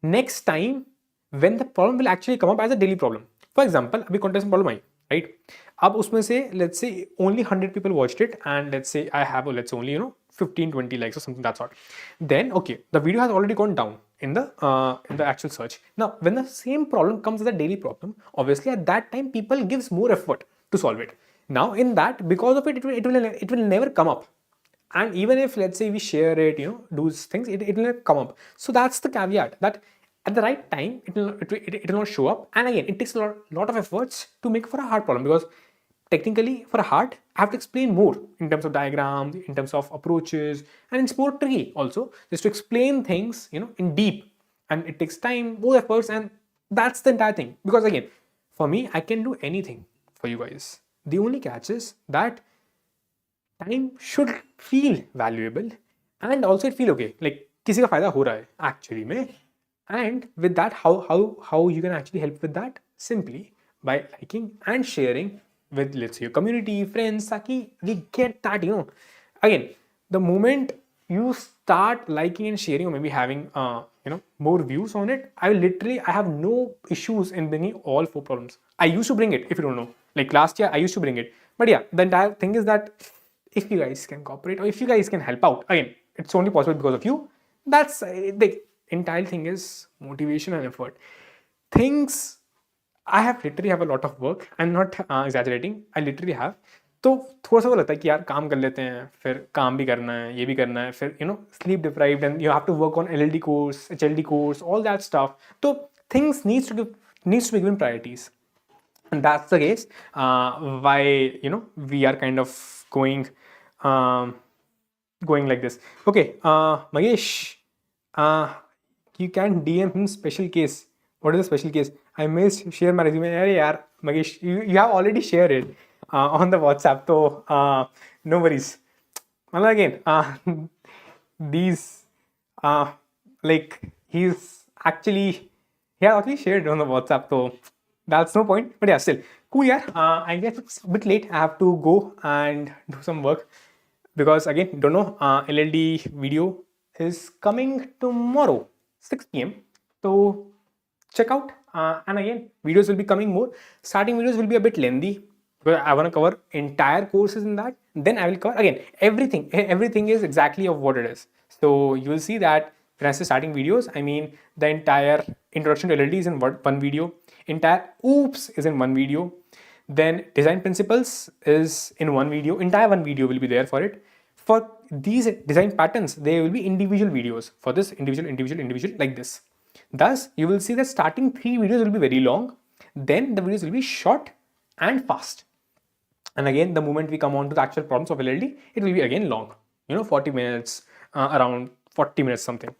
Speaker 1: next time when the problem will actually come up as a daily problem. For example, अभी contest problem आई, right? अब उसमें से let's say only 100 people watched it and let's say I have let's say only 15-20 likes or something that sort. Then okay, the video has already gone down in the actual search. Now when the same problem comes as a daily problem, obviously at that time people gives more effort to solve it. Now in that, because of it will never come up. And even if let's say we share it, do things, it will not come up. So that's the caveat, that at the right time it will not show up. And again, it takes a lot of efforts to make for a hard problem, because technically for a hard I have to explain more in terms of diagrams, in terms of approaches, and it's more tricky also just to explain things in deep, and it takes time, more efforts, and that's the entire thing. Because again, for me, I can do anything for you guys. The only catch is that time should feel valuable and also it feel okay, like किसी का फायदा हो रहा है actually में. And with that, how you can actually help with that? Simply by liking and sharing with, let's say, your community, friends, ताकि we get that, again, the moment you start liking and sharing, or maybe having more views on it, I have no issues in bringing all 4 problems. I used to bring it, if you don't know, like last year I used to bring it. But yeah, the entire thing is that if you guys can cooperate or if you guys can help out, again, it's only possible because of you. That's the entire thing is motivation and effort. Things, I have literally have a lot of work. I'm not exaggerating. I literally have. तो थोड़ा सा वो लगता है कि यार काम कर लेते हैं, फिर काम भी करना है, ये भी करना है, फिर sleep deprived and you have to work on LLD course, HLD course, all that stuff. So things needs to be given priorities. And that's the case why we are kind of going like this. Okay, Magesh, you can DM him special case. What is the special case? I may share my resume. Arey yaar, Magesh, you have already shared it on the WhatsApp, so no worries. Well, again, these like he has actually shared it on the WhatsApp, so that's no point. But yeah, still cool. Yeah, I guess it's a bit late. I have to go and do some work because again, don't know. LLD video is coming tomorrow, 6 p.m. So check out. And again, videos will be coming more. Starting videos will be a bit lengthy because I want to cover entire courses in that. Then I will cover again everything. Everything is exactly of what it is. So you will see that when I say starting videos, I mean the entire introduction to LLD is in one video. Entire OOPS is in one video. Then design principles is in one video. Entire one video will be there for it. For these design patterns, there will be individual videos for this individual like this. Thus, you will see that starting 3 videos will be very long. Then the videos will be short and fast. And again, the moment we come on to the actual problems of LLD, it will be again long. 40 minutes, around 40 minutes something.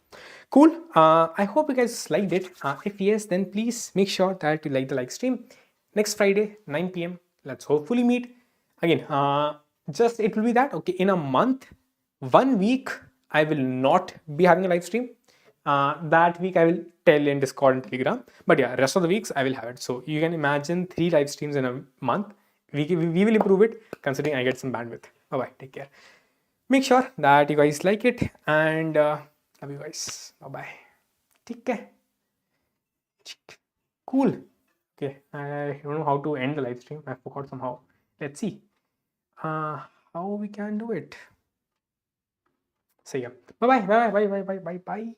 Speaker 1: Cool. I hope you guys liked it. If yes, then please make sure that you like the live stream. Next Friday, 9 p.m. Let's hopefully meet. Again, just it will be that, okay, in a month, 1 week, I will not be having a live stream. That week I will tell in Discord and Telegram. But yeah, rest of the weeks I will have it. So you can imagine 3 live streams in a month. We will improve it considering I get some bandwidth. Bye-bye. Take care. Make sure that you guys like it and love you guys. Bye-bye. Take care. Cool. Okay, I don't know how to end the live stream. I forgot somehow. Let's see how we can do it. So yeah. Bye-bye. Bye.